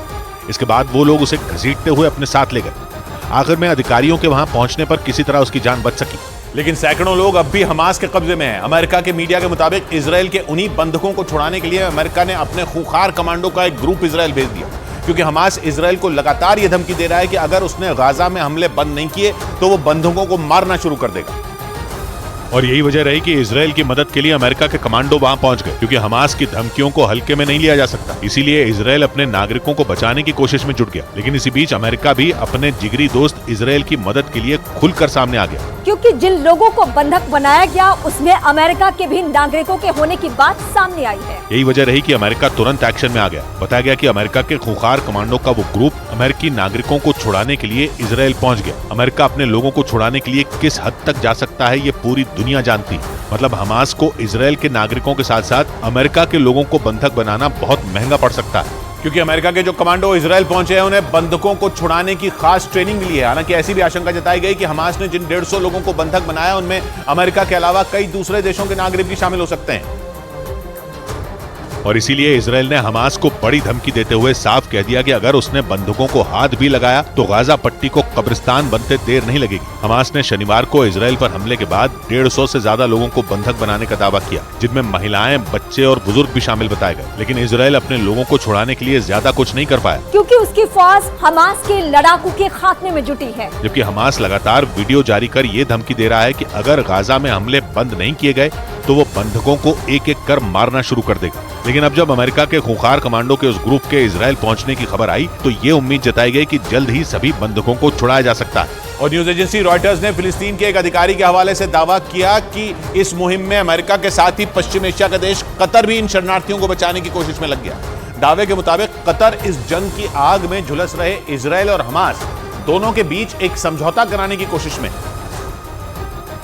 इसके बाद वो लोग उसे घसीटते हुए अपने साथ ले गए। आखिर में अधिकारियों के वहां पहुंचने पर किसी तरह उसकी जान बच सकी। लेकिन सैकड़ों लोग अब भी हमास के कब्जे में हैं। अमेरिका के मीडिया के मुताबिक इजराइल के उन्हीं बंधकों को छुड़ाने के लिए अमेरिका ने अपने खूंखार कमांडो का एक ग्रुप इजराइल भेज दिया, क्योंकि हमास इजराइल को लगातार यह धमकी दे रहा है कि अगर उसने गाजा में हमले बंद नहीं किए तो वो बंधकों को मारना शुरू कर देगा। और यही वजह रही कि इजराइल की मदद के लिए अमेरिका के कमांडो वहां पहुंच गए, क्योंकि हमास की धमकियों को हल्के में नहीं लिया जा सकता। इसीलिए इजराइल अपने नागरिकों को बचाने की कोशिश में जुट गया। लेकिन इसी बीच अमेरिका भी अपने जिगरी दोस्त इजराइल की मदद के लिए खुलकर सामने आ गया, क्योंकि जिन लोगों को बंधक बनाया गया उसमें अमेरिका के भी नागरिकों के होने की बात सामने आई है। यही वजह रही कि अमेरिका तुरंत एक्शन में आ गया। बताया गया कि अमेरिका के खूंखार कमांडो का वो ग्रुप अमेरिकी नागरिकों को छुड़ाने के लिए इजराइल पहुंच गया। अमेरिका अपने लोगों को छुड़ाने के लिए किस हद तक जा सकता है ये पूरी दुनिया जानती है। मतलब हमास को इजराइल के नागरिकों के साथ साथ अमेरिका के लोगों को बंधक बनाना बहुत महंगा पड़ सकता है, क्योंकि अमेरिका के जो कमांडो इजराइल पहुंचे हैं उन्हें बंधकों को छुड़ाने की खास ट्रेनिंग मिली है। हालांकि ऐसी भी आशंका जताई गई कि हमास ने जिन 150 लोगों को बंधक बनाया उनमें अमेरिका के अलावा कई दूसरे देशों के नागरिक भी शामिल हो सकते हैं। और इसीलिए इजराइल ने हमास को बड़ी धमकी देते हुए साफ कह दिया कि अगर उसने बंधकों को हाथ भी लगाया तो गाजा पट्टी को कब्रिस्तान बनते देर नहीं लगेगी। हमास ने शनिवार को इजराइल पर हमले के बाद 150 से ज्यादा लोगों को बंधक बनाने का दावा किया, जिनमें महिलाएं, बच्चे और बुजुर्ग भी शामिल बताए गए। लेकिन इजराइल अपने लोगों को छुड़ाने के लिए ज्यादा कुछ नहीं कर पाया, क्योंकि उसकी फौज हमास के लड़ाकू के खात्मे में जुटी है। जबकि हमास लगातार वीडियो जारी कर ये धमकी दे रहा है कि अगर गाजा में हमले बंद नहीं किए गए तो वो बंधकों को एक एक कर मारना शुरू कर देगा। लेकिन अब जब अमेरिका के खूंखार कमांडो के उस ग्रुप के इजराइल पहुंचने की खबर आई तो ये उम्मीद जताई गई कि जल्द ही सभी बंधकों को छुड़ाया जा सकता है। और न्यूज एजेंसी रॉयटर्स ने फिलिस्तीन के एक अधिकारी के हवाले से दावा किया कि इस मुहिम में अमेरिका के साथ ही पश्चिम एशिया का देश कतर भी इन शरणार्थियों को बचाने की कोशिश में लग गया। दावे के मुताबिक कतर इस जंग की आग में झुलस रहे इजराइल और हमास दोनों के बीच एक समझौता कराने की कोशिश में,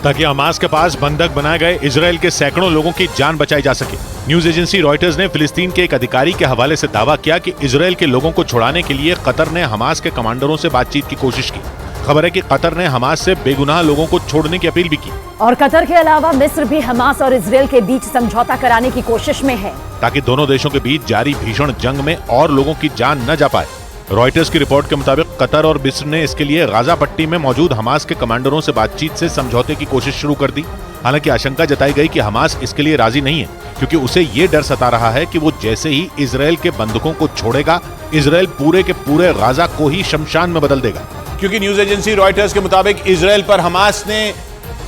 ताकि हमास के पास बंधक बनाए गए इजराइल के सैकड़ों लोगों की जान बचाई जा सके। न्यूज एजेंसी रॉयटर्स ने फिलिस्तीन के एक अधिकारी के हवाले से दावा किया कि इजराइल के लोगों को छुड़ाने के लिए कतर ने हमास के कमांडरों से बातचीत की कोशिश की। खबर है कि कतर ने हमास से बेगुनाह लोगों को छोड़ने की अपील भी की। और कतर के अलावा मिस्र भी हमास और इजराइल के बीच समझौता कराने की कोशिश में है, ताकि दोनों देशों के बीच जारी भीषण जंग में और लोगों की जान न जा पाए। रॉयटर्स की रिपोर्ट के मुताबिक कतर और मिस्र ने इसके लिए गाजा पट्टी में मौजूद हमास के कमांडरों से बातचीत से समझौते की कोशिश शुरू कर दी। हालांकि आशंका जताई गई कि हमास इसके लिए राजी नहीं है, क्योंकि उसे ये डर सता रहा है कि वो जैसे ही इजराइल के बंधकों को छोड़ेगा, इजराइल पूरे के पूरे गाजा को ही शमशान में बदल देगा। क्योंकि न्यूज एजेंसी रॉयटर्स के मुताबिक इजराइल पर हमास ने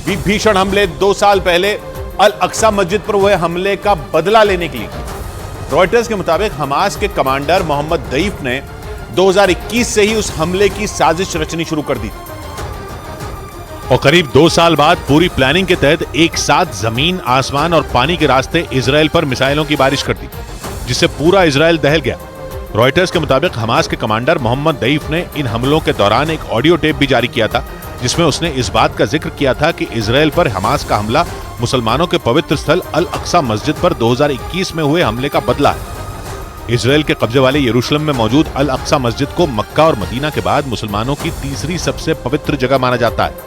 भी भीषण हमले 2 साल पहले अल अक्सा मस्जिद पर हुए हमले का बदला लेने के लिए की। रॉयटर्स के मुताबिक हमास के कमांडर मोहम्मद दईफ ने 2021 से ही उस हमले की साजिश रचनी शुरू कर दी थी और करीब 2 साल बाद पूरी प्लानिंग के तहत एक साथ जमीन, आसमान और पानी के रास्ते इजराइल पर मिसाइलों की बारिश कर दी, जिससे पूरा इजराइल दहल गया। रॉयटर्स के मुताबिक हमास के कमांडर मोहम्मद दईफ ने इन हमलों के दौरान एक ऑडियो टेप भी जारी किया था, जिसमें उसने इस बात का जिक्र किया था कि इजराइल पर हमास का हमला मुसलमानों के पवित्र स्थल अल अक्सा मस्जिद पर 2021 में हुए हमले का बदला है। इजराइल के कब्जे वाले यरूशलेम में मौजूद अल अक्सा मस्जिद को मक्का और मदीना के बाद मुसलमानों की तीसरी सबसे पवित्र जगह माना जाता है।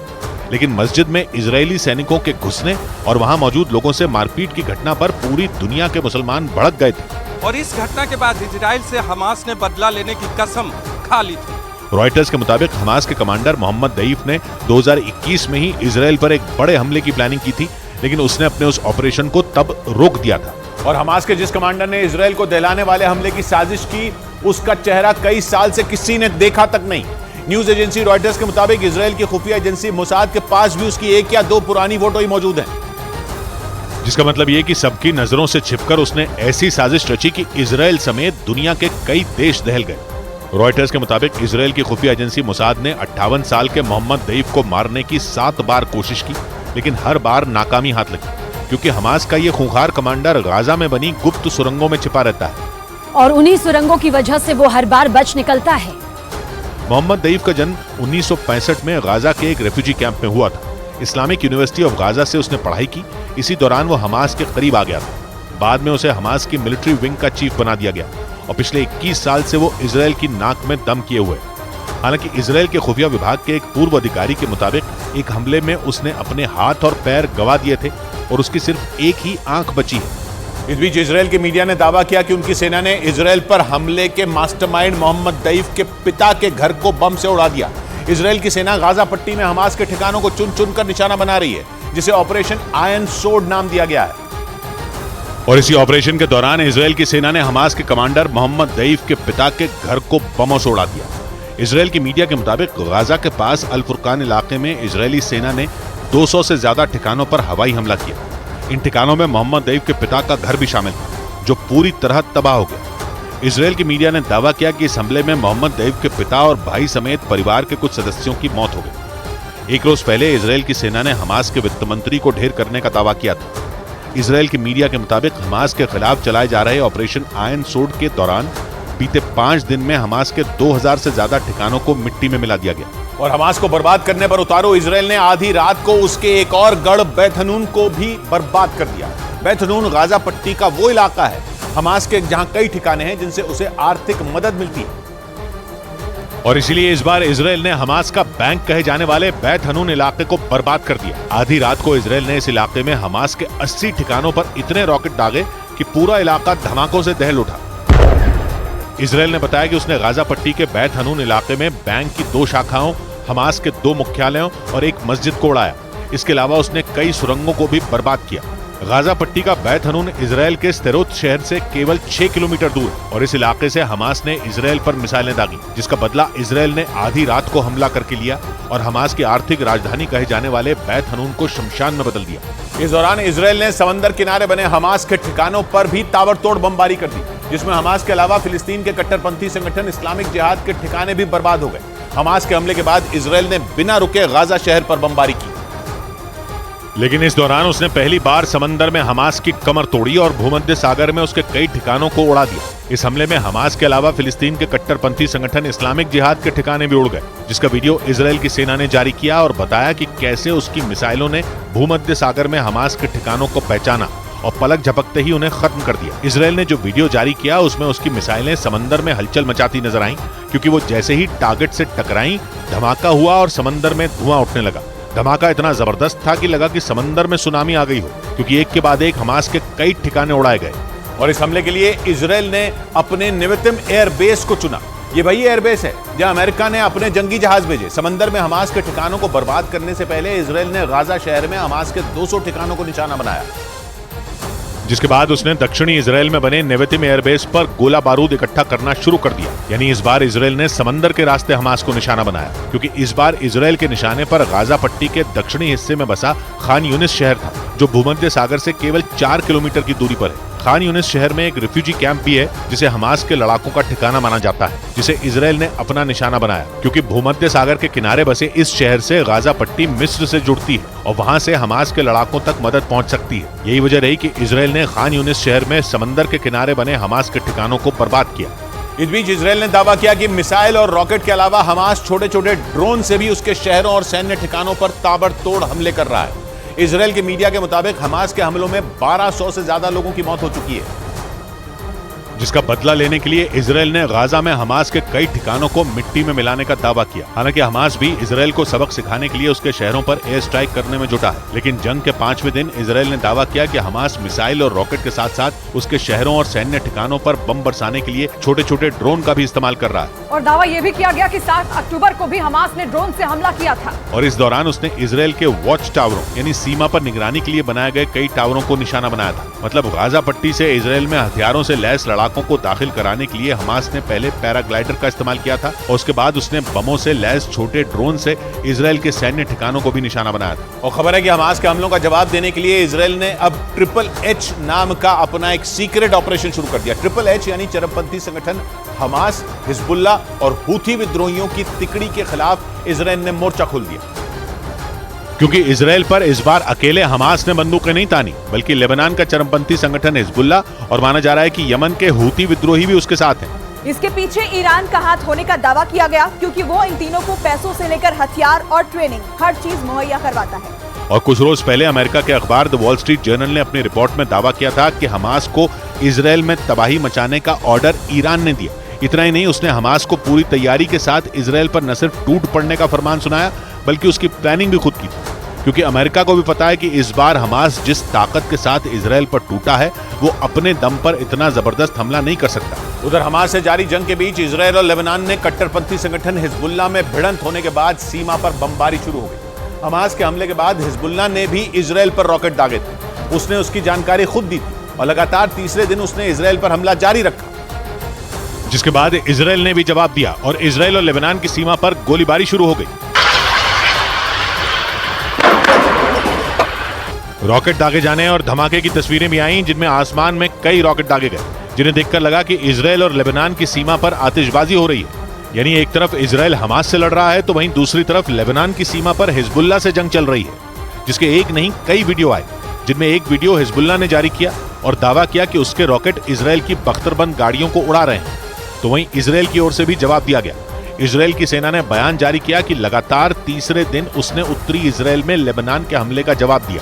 लेकिन मस्जिद में इजरायली सैनिकों के घुसने और वहां मौजूद लोगों से मारपीट की घटना पर पूरी दुनिया के मुसलमान भड़क गए थे और इस घटना के बाद इजराइल से हमास ने बदला लेने की कसम खा ली थी। रॉयटर्स के मुताबिक हमास के कमांडर मोहम्मद दईफ ने 2021 में ही इजराइल पर एक बड़े हमले की प्लानिंग की थी, लेकिन उसने अपने उस ऑपरेशन को तब रोक दिया था। और हमास के जिस कमांडर ने इजराइल को दहलाने वाले हमले की साजिश की, उसका चेहरा कई साल से किसी ने देखा तक नहीं। न्यूज एजेंसी रॉयटर्स के मुताबिक इजराइल की खुफिया एजेंसी मोसाद के पास भी उसकी 1 या 2 पुरानी फोटो ही मौजूद हैं, जिसका मतलब ये कि सबकी नजरों से छिपकर उसने ऐसी साजिश रची कि इजराइल समेत दुनिया के कई देश दहल गए। रॉयटर्स के मुताबिक इजराइल की खुफिया एजेंसी मोसाद ने 58 साल के मोहम्मद दईफ को मारने की 7 बार कोशिश की, लेकिन हर बार नाकामी हाथ लगी, क्योंकि हमास का ये खूंखार कमांडर गाजा में बनी गुप्त सुरंगों में छिपा रहता है और उन्हीं सुरंगों की वजह से वो हर बार बच निकलता है। मोहम्मद दईफ का जन्म 1965 में गाजा के एक रेफ्यूजी कैंप में हुआ था। इस्लामिक यूनिवर्सिटी ऑफ गाजा से उसने पढ़ाई की। इसी दौरान वो हमास के करीब आ गया था। बाद में उसे हमास की मिलिट्री विंग का चीफ बना दिया गया और पिछले 21 साल से वो इजराइल की नाक में दम किए हुए। हालांकि इजराइल के खुफिया विभाग के एक पूर्व अधिकारी के मुताबिक एक हमले में उसने अपने हाथ और पैर गंवा दिए थे और उसकी सिर्फ एक ही आंख बची है। इस बीच इजराइल के मीडिया ने दावा किया कि उनकी सेना ने इजराइल पर हमले के मास्टरमाइंड मोहम्मद दईफ के पिता के घर को बम से उड़ा दिया। इजराइल की सेना गाजा पट्टी में हमास के ठिकानों को चुन चुन कर निशाना बना रही है, जिसे ऑपरेशन आयरन सोर्ड नाम दिया गया है। और इसी ऑपरेशन के दौरान इजराइल की सेना ने हमास के कमांडर मोहम्मद दईफ के पिता के घर को बमों से उड़ा दिया। इजराइल की मीडिया के मुताबिक गाजा के पास अल फुरकान इलाके में इजरायली सेना ने 200 से ज्यादा ठिकानों पर हवाई हमला किया। इन ठिकानों में मोहम्मद दईफ के पिता का घर भी शामिल था, जो पूरी तरह तबाह हो गया। इजराइल की मीडिया ने दावा किया कि इस हमले में मोहम्मद दईफ के पिता और भाई समेत परिवार के कुछ सदस्यों की मौत हो गई। एक रोज पहले इजराइल की सेना ने हमास के वित्त मंत्री को ढेर करने का दावा किया था। इजराइल की मीडिया के मुताबिक हमास के खिलाफ चलाए जा रहे ऑपरेशन आयरन सोर्ड के दौरान बीते 5 दिन में हमास के 2000 से ज्यादा ठिकानों को मिट्टी में मिला दिया गया। और हमास को बर्बाद करने पर उतारो इजराइल ने आधी रात को उसके एक और गढ़ बैत हनून को भी बर्बाद कर दिया। बैत हनून गाजा पट्टी का वो इलाका है हमास के जहां कई ठिकाने हैं जिनसे उसे आर्थिक मदद मिलती है। और इसीलिए इस बार इजराइल ने हमास का बैंक कहे जाने वाले बैत हनून इलाके को बर्बाद कर दिया। आधी रात को इजराइल ने इस इलाके में हमास के 80 ठिकानों पर इतने रॉकेट दागे कि पूरा इलाका धमाकों से दहल उठा। इजराइल ने बताया कि उसने गाजा पट्टी के बैत हनून इलाके में बैंक की 2 शाखाओं, हमास के 2 मुख्यालयों और एक मस्जिद को उड़ाया। इसके अलावा उसने कई सुरंगों को भी बर्बाद किया। गाजा पट्टी का बैत हनून इजराइल के स्तेरोत शहर से केवल 6 किलोमीटर दूर और इस इलाके से हमास ने इजराइल पर मिसाइलें दागी, जिसका बदला इजराइल ने आधी रात को हमला करके लिया और हमास की आर्थिक राजधानी कहे जाने वाले बैत हनून को शमशान में बदल दिया। इस दौरान इजराइल ने समंदर किनारे बने हमास के ठिकानों पर भी ताबड़तोड़ बमबारी कर दी, जिसमें हमास के अलावा फिलिस्तीन के कट्टरपंथी संगठन इस्लामिक जिहाद के ठिकाने भी बर्बाद हो गए। हमास के हमले के बाद इजराइल ने बिना रुके गाजा शहर पर बमबारी की, लेकिन इस दौरान उसने पहली बार समंदर में हमास की कमर तोड़ी और भूमध्य सागर में उसके कई ठिकानों को उड़ा दिया। इस हमले में हमास के अलावा फिलिस्तीन के कट्टरपंथी संगठन इस्लामिक जिहाद के ठिकाने भी उड़ गए, जिसका वीडियो इजराइल की सेना ने जारी किया और बताया कि कैसे उसकी मिसाइलों ने भूमध्य सागर में हमास के ठिकानों को पहचाना और पलक झपकते ही उन्हें खत्म कर दिया। इजराइल ने जो वीडियो जारी किया उसमें उसकी मिसाइलें समंदर में हलचल मचाती नजर आईं, क्योंकि वो जैसे ही टारगेट से टकराईं, धमाका हुआ और समंदर में धुआं उठने लगा। धमाका इतना जबरदस्त था कि लगा कि समंदर में सुनामी आ गई हो, क्योंकि एक के बाद एक हमास के कई ठिकाने उड़ाए गए। और इस हमले के लिए इजराइल ने अपने नेवेतिम एयरबेस को चुना। ये वही एयरबेस है जहां अमेरिका ने अपने जंगी जहाज भेजे। समंदर में हमास के ठिकानों को बर्बाद करने से पहले इजराइल ने गाजा शहर में हमास के 200 ठिकानों को निशाना बनाया, जिसके बाद उसने दक्षिणी इजराइल में बने नेवेतिम एयरबेस पर गोला बारूद इकट्ठा करना शुरू कर दिया। यानी इस बार इजराइल ने समंदर के रास्ते हमास को निशाना बनाया, क्योंकि इस बार इजराइल के निशाने पर गाजा पट्टी के दक्षिणी हिस्से में बसा खान यूनिस शहर था, जो भूमध्य सागर से केवल 4 किलोमीटर की दूरी पर है। खान यूनिस शहर में एक रिफ्यूजी कैंप भी है, जिसे हमास के लड़ाकों का ठिकाना माना जाता है, जिसे इजराइल ने अपना निशाना बनाया, क्योंकि भूमध्य सागर के किनारे बसे इस शहर से गाजा पट्टी मिस्र से जुड़ती है और वहां से हमास के लड़ाकों तक मदद पहुंच सकती है। यही वजह रही कि इजराइल ने खान यूनिस शहर में समंदर के किनारे बने हमास के ठिकानों को बर्बाद किया। इस बीच इजराइल ने दावा किया कि मिसाइल और रॉकेट के अलावा हमास छोटे छोटे ड्रोन से भी उसके शहरों और सैन्य ठिकानों पर ताबड़तोड़ हमले कर रहा है। इजराइल के मीडिया के मुताबिक हमास के हमलों में 1200 से ज्यादा लोगों की मौत हो चुकी है, जिसका बदला लेने के लिए इजराइल ने गाजा में हमास के कई ठिकानों को मिट्टी में मिलाने का दावा किया। हालांकि हमास भी इजराइल को सबक सिखाने के लिए उसके शहरों पर एयर स्ट्राइक करने में जुटा है, लेकिन जंग के 5वें दिन इजराइल ने दावा किया कि हमास मिसाइल और रॉकेट के साथ साथ उसके शहरों और सैन्य ठिकानों पर बम बरसाने के लिए छोटे छोटे ड्रोन का भी इस्तेमाल कर रहा है। और दावा यह भी किया गया कि 7 अक्टूबर को भी हमास ने ड्रोन से हमला किया था और इस दौरान उसने इजराइल के वॉच टावरों यानी सीमा पर निगरानी के लिए बनाए गए कई टावरों को निशाना बनाया था। मतलब गाजा पट्टी से इजराइल में हथियारों से लैस लड़ाकों को दाखिल कराने के लिए हमास ने पहले पैराग्लाइडर का इस्तेमाल किया था और उसके बाद उसने बमों से लैस छोटे ड्रोन से इजराइल के सैन्य ठिकानों को भी निशाना बनाया था। और खबर है कि हमास के हमलों का जवाब देने के लिए इजराइल ने अब HHH नाम का अपना एक सीक्रेट ऑपरेशन शुरू कर दिया। HHH यानी चरमपंथी संगठन हमास, हिजबुल्ला और हूथी विद्रोहियों की तिकड़ी के खिलाफ इजराइल ने मोर्चा खोल दिया, क्योंकि इजराइल पर इस बार अकेले हमास ने बंदूकें नहीं तानी, बल्कि लेबनान का चरमपंथी संगठन हिजबुल्ला और माना जा रहा है कि यमन के हूथी विद्रोही भी उसके साथ हैं। इसके पीछे ईरान का हाथ होने का दावा किया गया, क्योंकि वो इन तीनों को पैसों से लेकर हथियार और ट्रेनिंग हर चीज मुहैया करवाता है। और कुछ रोज पहले अमेरिका के अखबार द वॉल स्ट्रीट जर्नल ने अपनी रिपोर्ट में दावा किया था कि हमास को इजराइल में तबाही मचाने का ऑर्डर ईरान ने दिया। इतना ही नहीं, उसने हमास को पूरी तैयारी के साथ इजराइल पर न सिर्फ टूट पड़ने का फरमान सुनाया, बल्कि उसकी प्लानिंग भी खुद की थी, क्योंकि अमेरिका को भी पता है कि इस बार हमास जिस ताकत के साथ इजराइल पर टूटा है वो अपने दम पर इतना जबरदस्त हमला नहीं कर सकता। उधर हमास से जारी जंग के बीच इजराइल और लेबनान ने कट्टरपंथी संगठन हिजबुल्ला में भिड़ंत होने के बाद सीमा पर बमबारी शुरू हो गई। हमास के हमले के बाद हिजबुल्ला ने भी इजराइल पर रॉकेट दागे थे। उसने उसकी जानकारी खुद दी थी और लगातार तीसरे दिन उसने इजराइल पर हमला जारी रखा, जिसके बाद इजराइल ने भी जवाब दिया और इजराइल और लेबनान की सीमा पर गोलीबारी शुरू हो गई। रॉकेट दागे जाने और धमाके की तस्वीरें भी आईं, जिनमें आसमान में कई रॉकेट दागे गए, जिन्हें देखकर लगा कि इजराइल और लेबनान की सीमा पर आतिशबाजी हो रही है। यानी एक तरफ इजराइल हमास से लड़ रहा है तो वहीं दूसरी तरफ लेबनान की सीमा पर हिजबुल्ला से जंग चल रही है, जिसके एक नहीं कई वीडियो आए, जिनमें एक वीडियो हिजबुल्ला ने जारी किया और दावा किया कि उसके रॉकेट इजराइल की बख्तरबंद गाड़ियों को उड़ा रहे हैं। तो वहीं इजराइल की ओर से भी जवाब दिया गया। इजराइल की सेना ने बयान जारी किया कि लगातार तीसरे दिन उसने उत्तरी इजराइल में लेबनान के हमले का जवाब दिया,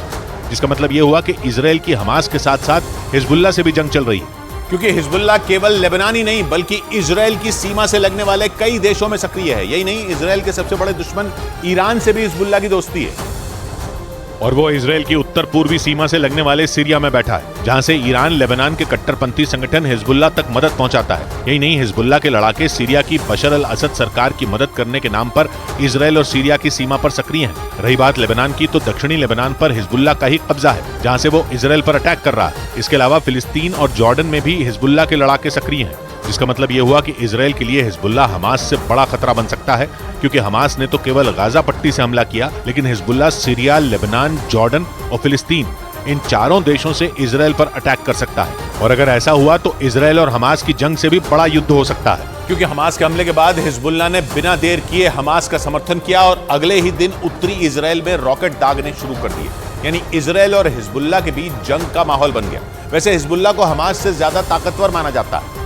जिसका मतलब यह हुआ कि इजराइल की हमास के साथ साथ हिजबुल्ला से भी जंग चल रही है। क्योंकि हिजबुल्ला केवल लेबनान ही नहीं बल्कि इजराइल की सीमा से लगने वाले कई देशों में सक्रिय है। यही नहीं, इजराइल के सबसे बड़े दुश्मन ईरान से भी हिजबुल्ला की दोस्ती है। और वो इजराइल की उत्तर पूर्वी सीमा से लगने वाले सीरिया में बैठा है, जहां से ईरान लेबनान के कट्टरपंथी संगठन हिजबुल्लाह तक मदद पहुंचाता है। यही नहीं, हिजबुल्लाह के लड़ाके सीरिया की बशर अल असद सरकार की मदद करने के नाम पर इजराइल और सीरिया की सीमा पर सक्रिय हैं। रही बात लेबनान की, तो दक्षिणी लेबनान पर हिजबुल्लाह का ही कब्जा है, जहां से वो इजराइल पर अटैक कर रहा है। इसके अलावा फिलिस्तीन और जॉर्डन में भी हिजबुल्लाह के लड़ाके सक्रिय हैं, जिसका मतलब ये हुआ कि इजराइल के लिए हिजबुल्लाह हमास से बड़ा खतरा बन सकता है, क्योंकि हमास ने तो केवल गाजा पट्टी से हमला किया, लेकिन हिजबुल्लाह सीरिया, लेबनान, जॉर्डन और फिलिस्तीन इन चारों देशों से इजराइल पर अटैक कर सकता है। और अगर ऐसा हुआ तो इजराइल और हमास की जंग से भी बड़ा युद्ध हो सकता है, क्योंकि हमास के हमले के बाद हिजबुल्लाह ने बिना देर किए हमास का समर्थन किया और अगले ही दिन उत्तरी इजराइल में रॉकेट दागने शुरू कर दिए। यानी इजराइल और हिजबुल्लाह के बीच जंग का माहौल बन गया। वैसे हिजबुल्लाह को हमास से ज्यादा ताकतवर माना जाता है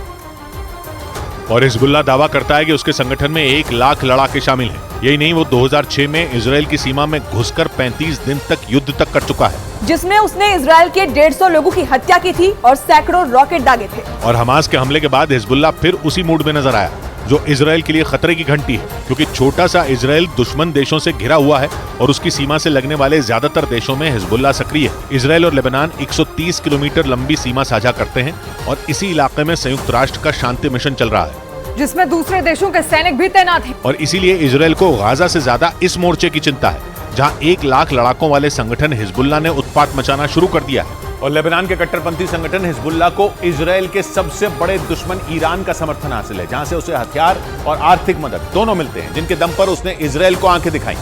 और हिजबुल्लाह दावा करता है कि उसके संगठन में 1 लाख लड़ाके शामिल हैं। यही नहीं, वो 2006 में इजराइल की सीमा में घुसकर 35 दिन तक युद्ध तक कर चुका है, जिसमें उसने इजराइल के 150 लोगों की हत्या की थी और सैकड़ों रॉकेट दागे थे। और हमास के हमले के बाद हिजबुल्लाह फिर उसी मूड में नजर आया, जो इजराइल के लिए खतरे की घंटी है, क्योंकि छोटा सा इजराइल दुश्मन देशों से घिरा हुआ है और उसकी सीमा से लगने वाले ज्यादातर देशों में हिजबुल्लाह सक्रिय है। इजराइल और लेबनान 130 किलोमीटर लंबी सीमा साझा करते हैं और इसी इलाके में संयुक्त राष्ट्र का शांति मिशन चल रहा है, जिसमें दूसरे देशों के सैनिक भी तैनात हैं। और इसीलिए इजराइल को गाजा से ज्यादा इस मोर्चे की चिंता है, जहां 1 लाख लड़ाकों वाले संगठन हिजबुल्लाह ने उत्पात मचाना शुरू कर दिया है। और लेबनान के कट्टरपंथी संगठन हिजबुल्लाह को इजराइल के सबसे बड़े दुश्मन ईरान का समर्थन हासिल है, जहां से उसे हथियार और आर्थिक मदद दोनों मिलते हैं, जिनके दम पर उसने इजराइल को आंखें दिखाई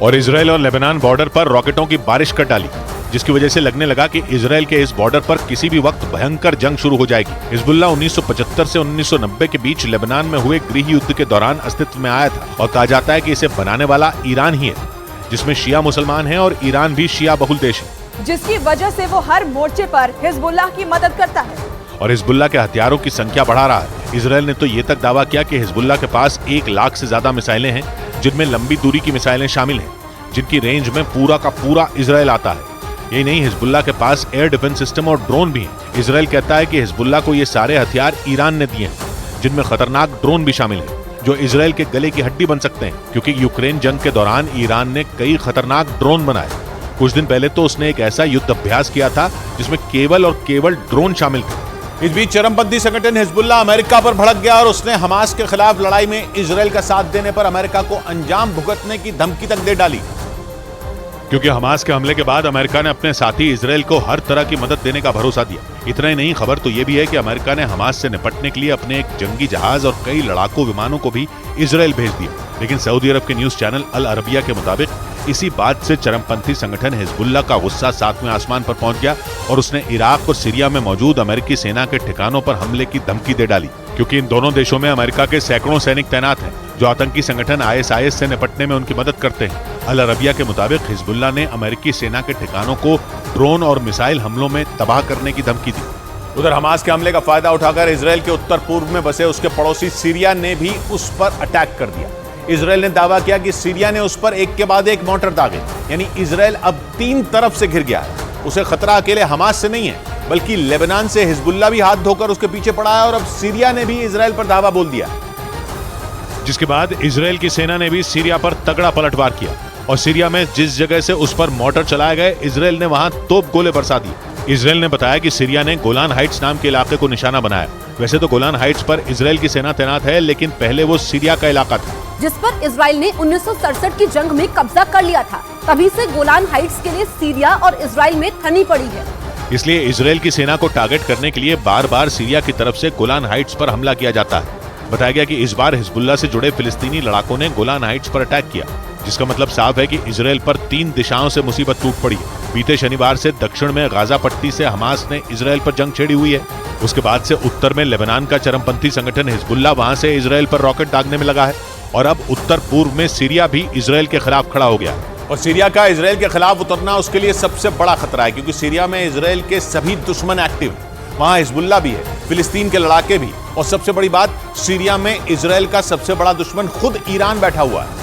और इजराइल और लेबनान बॉर्डर पर रॉकेटों की बारिश कर डाली, जिसकी वजह से लगने लगा कि इजराइल के इस बॉर्डर पर किसी भी वक्त भयंकर जंग शुरू हो जाएगी। हिजबुल्लाह 1975 से 1990 के बीच लेबनान में हुए गृह युद्ध के दौरान अस्तित्व में आया था और कहा जाता है कि इसे बनाने वाला ईरान ही है, जिसमें शिया मुसलमान हैं और ईरान भी शिया बहुल देश है, जिसकी वजह से वो हर मोर्चे पर हिजबुल्लाह की मदद करता है और हिजबुल्लाह के हथियारों की संख्या बढ़ा रहा है। इजराइल ने तो ये तक दावा किया कि हिजबुल्लाह के पास 1 लाख से ज्यादा मिसाइलें हैं, जिनमें लंबी दूरी की मिसाइलें शामिल हैं, जिनकी रेंज में पूरा का पूरा इजराइल आता है। यही नहीं, हिजबुल्लाह के पास एयर डिफेंस सिस्टम और ड्रोन भी हैं। इजराइल कहता है कि हिजबुल्लाह को ये सारे हथियार ईरान ने दिए हैं, जिनमें खतरनाक ड्रोन भी शामिल हैं, जो इजराइल के गले की हड्डी बन सकते हैं, क्योंकि यूक्रेन जंग के दौरान ईरान ने कई खतरनाक ड्रोन बनाए। कुछ दिन पहले तो उसने एक ऐसा युद्ध अभ्यास किया था जिसमें केवल और केवल ड्रोन शामिल थे। इस बीच चरमपंथी संगठन हिजबुल्लाह अमेरिका पर भड़क गया और उसने हमास के खिलाफ लड़ाई में इजराइल का साथ देने पर अमेरिका को अंजाम भुगतने की धमकी तक दे डाली, क्योंकि हमास के हमले के बाद अमेरिका ने अपने साथी इजराइल को हर तरह की मदद देने का भरोसा दिया। इतना ही नहीं, खबर तो ये भी है कि अमेरिका ने हमास से निपटने के लिए अपने एक जंगी जहाज और कई लड़ाकू विमानों को भी इजराइल भेज दिया। लेकिन सऊदी अरब के न्यूज चैनल अल अरबिया के मुताबिक इसी बात से चरमपंथी संगठन हिजबुल्लाह का गुस्सा 7वें आसमान पर पहुंच गया और उसने इराक और सीरिया में मौजूद अमेरिकी सेना के ठिकानों पर हमले की धमकी दे डाली, क्योंकि इन दोनों देशों में अमेरिका के सैकड़ों सैनिक तैनात हैं, जो आतंकी संगठन ISIS से निपटने में उनकी मदद करते हैं। अल अरबिया के मुताबिक हिजबुल्लाह ने अमेरिकी सेना के ठिकानों को ड्रोन और मिसाइल हमलों में तबाह करने की धमकी दी। उधर हमास के हमले का फायदा उठाकर इजराइल के उत्तर पूर्व में बसे उसके पड़ोसी सीरिया ने भी उस पर अटैक कर दिया। इजराइल ने दावा किया कि सीरिया ने उस पर एक के बाद एक मोर्टार दागे, यानी इजराइल अब 3 तरफ से घिर गया है। उसे खतरा अकेले हमास से नहीं है, बल्कि लेबनान से हिजबुल्लाह भी हाथ धोकर उसके पीछे पड़ा है और अब सीरिया ने भी इजराइल पर धावा बोल दिया, जिसके बाद इजराइल की सेना ने भी सीरिया पर तगड़ा पलटवार किया और सीरिया में जिस जगह से उस पर मोर्टार चलाए गए, इजराइल ने वहां तोप गोले बरसा दिए। इजराइल ने बताया कि सीरिया ने गोलान हाइट्स नाम के इलाके को निशाना बनाया। वैसे तो गोलान हाइट्स पर इजराइल की सेना तैनात है, लेकिन पहले वो सीरिया का इलाका था, जिस पर इजराइल ने 1967 की जंग में कब्जा कर लिया था। तभी से गोलान हाइट्स के लिए सीरिया और इजराइल में ठनी पड़ी है। इसलिए इजराइल की सेना को टारगेट करने के लिए बार बार सीरिया की तरफ से गोलान हाइट्स पर हमला किया जाता है। बताया गया कि इस बार हिजबुल्लाह से जुड़े फिलिस्तीनी लड़ाकों ने गोलान हाइट्स पर अटैक किया, जिसका मतलब साफ है कि इजराइल पर 3 दिशाओं से मुसीबत टूट पड़ी है। बीते शनिवार से दक्षिण में गाजा पट्टी से हमास ने इजराइल पर जंग छेड़ी हुई है। उसके बाद से उत्तर में लेबनान का चरमपंथी संगठन हिजबुल्लाह वहां से इजराइल पर रॉकेट दागने में लगा है और अब उत्तर पूर्व में सीरिया भी इजराइल के खिलाफ खड़ा हो गया। और सीरिया का इजराइल के खिलाफ उतरना उसके लिए सबसे बड़ा खतरा है, क्योंकि सीरिया में इजराइल के सभी दुश्मन एक्टिव हैं। वहां हिजबुल्लाह भी है, फिलिस्तीन के लड़ाके भी, और सबसे बड़ी बात, सीरिया में इजराइल का सबसे बड़ा दुश्मन खुद ईरान बैठा हुआ है,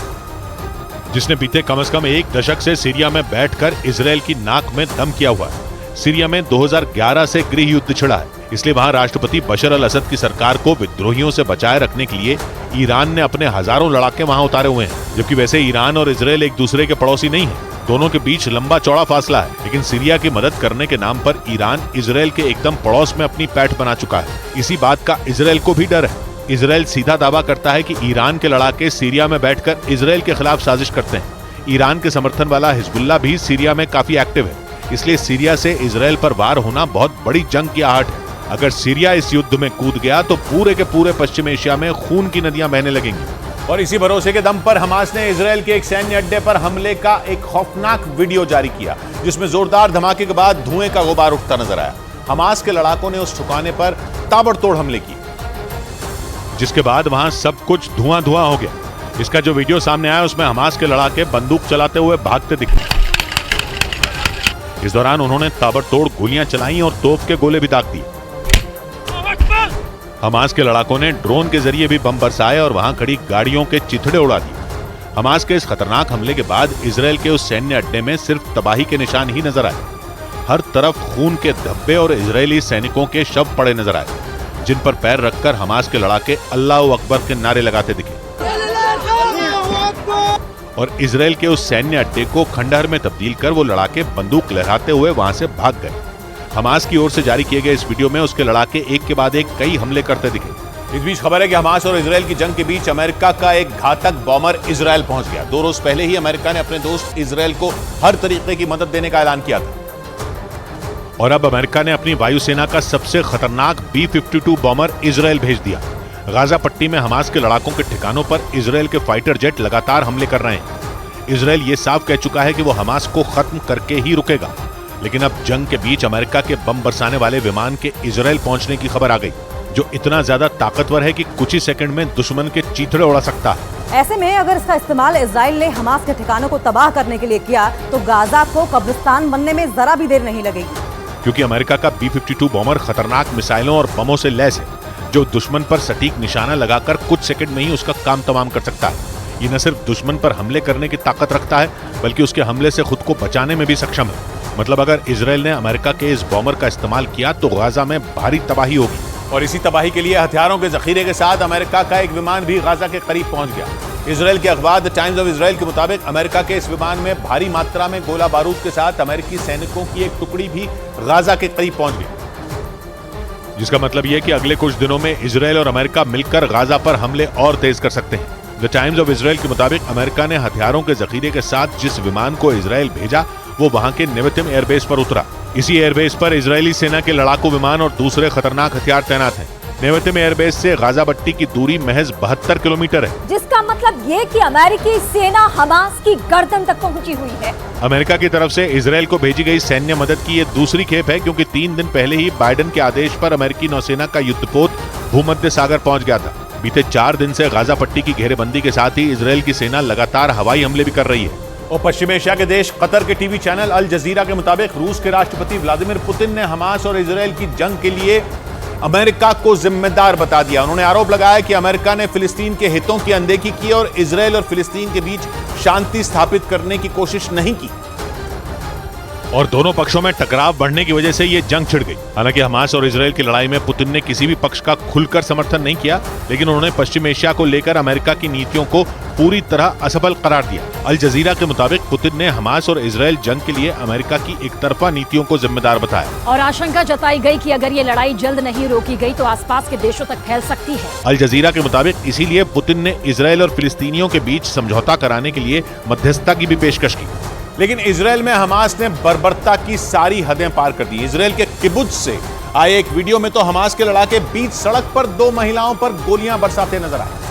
जिसने बीते कम से कम 1 दशक से सीरिया में बैठकर इजराइल की नाक में दम किया हुआ है। सीरिया में 2011 से गृह युद्ध छिड़ा है, इसलिए वहां राष्ट्रपति बशर अल असद की सरकार को विद्रोहियों से बचाए रखने के लिए ईरान ने अपने हजारों लड़ाके वहां उतारे हुए हैं। जबकि वैसे ईरान और इजराइल एक दूसरे के पड़ोसी नहीं है, दोनों के बीच लंबा चौड़ा फासला है, लेकिन सीरिया की मदद करने के नाम पर ईरान इजराइल के एकदम पड़ोस में अपनी पैठ बना चुका है। इसी बात का इजराइल को भी डर है। इजराइल सीधा दावा करता है कि ईरान के लड़ाके सीरिया में बैठकर इजराइल के खिलाफ साजिश करते हैं। ईरान के समर्थन वाला हिजबुल्लाह भी सीरिया में काफी एक्टिव है, इसलिए सीरिया से इजराइल पर वार होना बहुत बड़ी जंग की आहट है। अगर सीरिया इस युद्ध में कूद गया तो पूरे के पूरे पश्चिम एशिया में खून की नदियां बहने लगेंगी। और इसी भरोसे के दम पर हमास ने इजराइल के एक सैन्य अड्डे पर हमले का एक खौफनाक वीडियो जारी किया, जिसमें जोरदार धमाके के बाद धुएं का गुबार उठता नजर आया। हमास के लड़ाकों ने उस ठिकाने पर ताबड़तोड़ हमले किए, जिसके बाद वहां सब कुछ धुआं धुआं हो गया। इसका जो वीडियो सामने आया उसमें हमास के लड़ाके बंदूक चलाते हुए भागते दिखे। इस दौरान उन्होंने ताबड़तोड़ गोलियां चलाई और तोप के गोले भी दाग दिए। हमास के लड़ाकों ने ड्रोन के जरिए भी बम बरसाए और वहां खड़ी गाड़ियों के चिथड़े उड़ा दिए। हमास के इस खतरनाक हमले के बाद इजराइल के उस सैन्य अड्डे में सिर्फ तबाही के निशान ही नजर आए। हर तरफ खून के धब्बे और इजरायली सैनिकों के शव पड़े नजर आए, जिन पर पैर रखकर हमास के लड़ाके अल्लाह अकबर के नारे लगाते दिखे। और इजराइल के उस सैन्य अड्डे को खंडहर में तब्दील कर वो लड़ाके बंदूक लहराते हुए वहां से भाग गए। हमास की ओर से जारी किए गए इस वीडियो में उसके लड़ाके एक के बाद एक कई हमले करते दिखे। इस बीच खबर है कि हमास और इजराइल की जंग के बीच अमेरिका का एक घातक बॉमर इजराइल पहुंच गया। 2 रोज पहले ही अमेरिका ने अपने दोस्त इजराइल को हर तरीके की मदद देने का ऐलान किया था। और अब अमेरिका ने अपनी वायुसेना का सबसे खतरनाक B-52 बॉमर इजराइल भेज दिया। गाजा पट्टी में हमास के लड़ाकों के ठिकानों पर इजराइल के फाइटर जेट लगातार हमले कर रहे हैं। इजराइल ये साफ कह चुका है कि वो हमास को खत्म करके ही रुकेगा, लेकिन अब जंग के बीच अमेरिका के बम बरसाने वाले विमान के इजराइल पहुंचने की खबर आ गई, जो इतना ज्यादा ताकतवर है कि कुछ ही सेकंड में दुश्मन के चीथड़े उड़ा सकता है। ऐसे में अगर इसका इस्तेमाल इजराइल ने हमास के ठिकानों को तबाह करने के लिए किया तो गाजा को कब्रिस्तान बनने में जरा भी देर नहीं लगेगी, क्योंकि अमेरिका का B-52 बॉमर खतरनाक मिसाइलों और बमों से लैस है, जो दुश्मन पर सटीक निशाना लगाकर कुछ सेकंड में ही उसका काम तमाम कर सकता है। ये न सिर्फ दुश्मन पर हमले करने की ताकत रखता है, बल्कि उसके हमले से खुद को बचाने में भी सक्षम है। मतलब अगर इजराइल ने अमेरिका के इस बॉमर का इस्तेमाल किया तो गाजा में भारी तबाही होगी। और इसी तबाही के लिए हथियारों के जखीरे के साथ अमेरिका का एक विमान भी गाजा के करीब पहुंच गया। इजराइल के अखबार द टाइम्स ऑफ इजराइल के मुताबिक अमेरिका के इस विमान में भारी मात्रा में गोला बारूद के साथ अमेरिकी सैनिकों की एक टुकड़ी भी गाजा के करीब पहुंच गई, जिसका मतलब यह कि अगले कुछ दिनों में इजराइल और अमेरिका मिलकर गाजा पर हमले और तेज कर सकते हैं। द टाइम्स ऑफ इजराइल के मुताबिक अमेरिका ने हथियारों के जखीरे के साथ जिस विमान को इजराइल भेजा वो वहां के नेवेतिम एयरबेस पर उतरा। इसी एयरबेस पर इजरायली सेना के लड़ाकू विमान और दूसरे खतरनाक हथियार तैनात हैं। नेवेतिम एयरबेस से गाजा पट्टी की दूरी महज 72 किलोमीटर है, जिसका मतलब ये कि अमेरिकी सेना हमास की गर्दन तक पहुंची हुई है। अमेरिका की तरफ से इजराइल को भेजी गई सैन्य मदद की ये दूसरी खेप है, क्योंकि 3 दिन पहले ही बाइडेन के आदेश पर अमेरिकी नौसेना का युद्धपोत भूमध्य सागर पहुंच गया था। बीते 4 दिन से गाजा पट्टी की घेरेबंदी के साथ ही इजराइल की सेना लगातार हवाई हमले भी कर रही है। और पश्चिम एशिया के देश कतर के टीवी चैनल अल जजीरा के मुताबिक रूस के राष्ट्रपति व्लादिमीर पुतिन ने हमास और इजराइल की जंग के लिए अमेरिका को जिम्मेदार बता दिया। उन्होंने आरोप लगाया कि अमेरिका ने फिलिस्तीन के हितों की अनदेखी की और इजराइल और फिलिस्तीन के बीच शांति स्थापित करने की कोशिश नहीं की, और दोनों पक्षों में टकराव बढ़ने की वजह से ये जंग छिड़ गई। हालांकि हमास और इजराइल की लड़ाई में पुतिन ने किसी भी पक्ष का खुलकर समर्थन नहीं किया, लेकिन उन्होंने पश्चिम एशिया को लेकर अमेरिका की नीतियों को पूरी तरह असफल करार दिया। अल जजीरा के मुताबिक पुतिन ने हमास और इजराइल जंग के लिए अमेरिका की एकतरफा नीतियों को जिम्मेदार बताया और आशंका जताई गई कि अगर ये लड़ाई जल्द नहीं रोकी गई तो आसपास के देशों तक फैल सकती है। अल जजीरा के मुताबिक इसीलिए पुतिन ने इजराइल और फिलिस्तीनियों के बीच समझौता कराने के लिए मध्यस्थता की भी पेशकश की। लेकिन इजराइल में हमास ने बर्बरता की सारी हदें पार कर दी। इजराइल के किबुत्ज से आए एक वीडियो में तो हमास के लड़ाके बीच सड़क पर 2 महिलाओं पर गोलियां बरसाते नजर आए,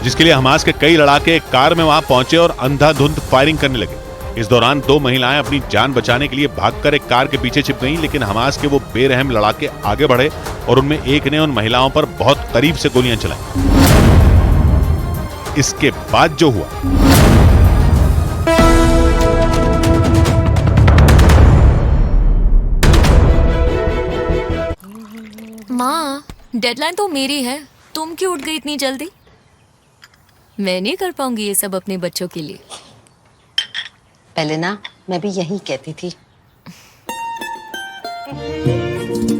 जिसके लिए हमास के कई लड़ाके एक कार में वहां पहुंचे और अंधाधुंध फायरिंग करने लगे। इस दौरान 2 महिलाएं अपनी जान बचाने के लिए भागकर एक कार के पीछे छिप गईं, लेकिन हमास के वो बेरहम लड़ाके आगे बढ़े और उनमें एक ने उन महिलाओं पर बहुत करीब से गोलियां चलाई। इसके बाद जो हुआ, माँ, डेडलाइन तो मेरी है, तुम क्यों उठ गई इतनी जल्दी? मैं नहीं कर पाऊंगी ये सब अपने बच्चों के लिए। पहले ना मैं भी यही कहती थी।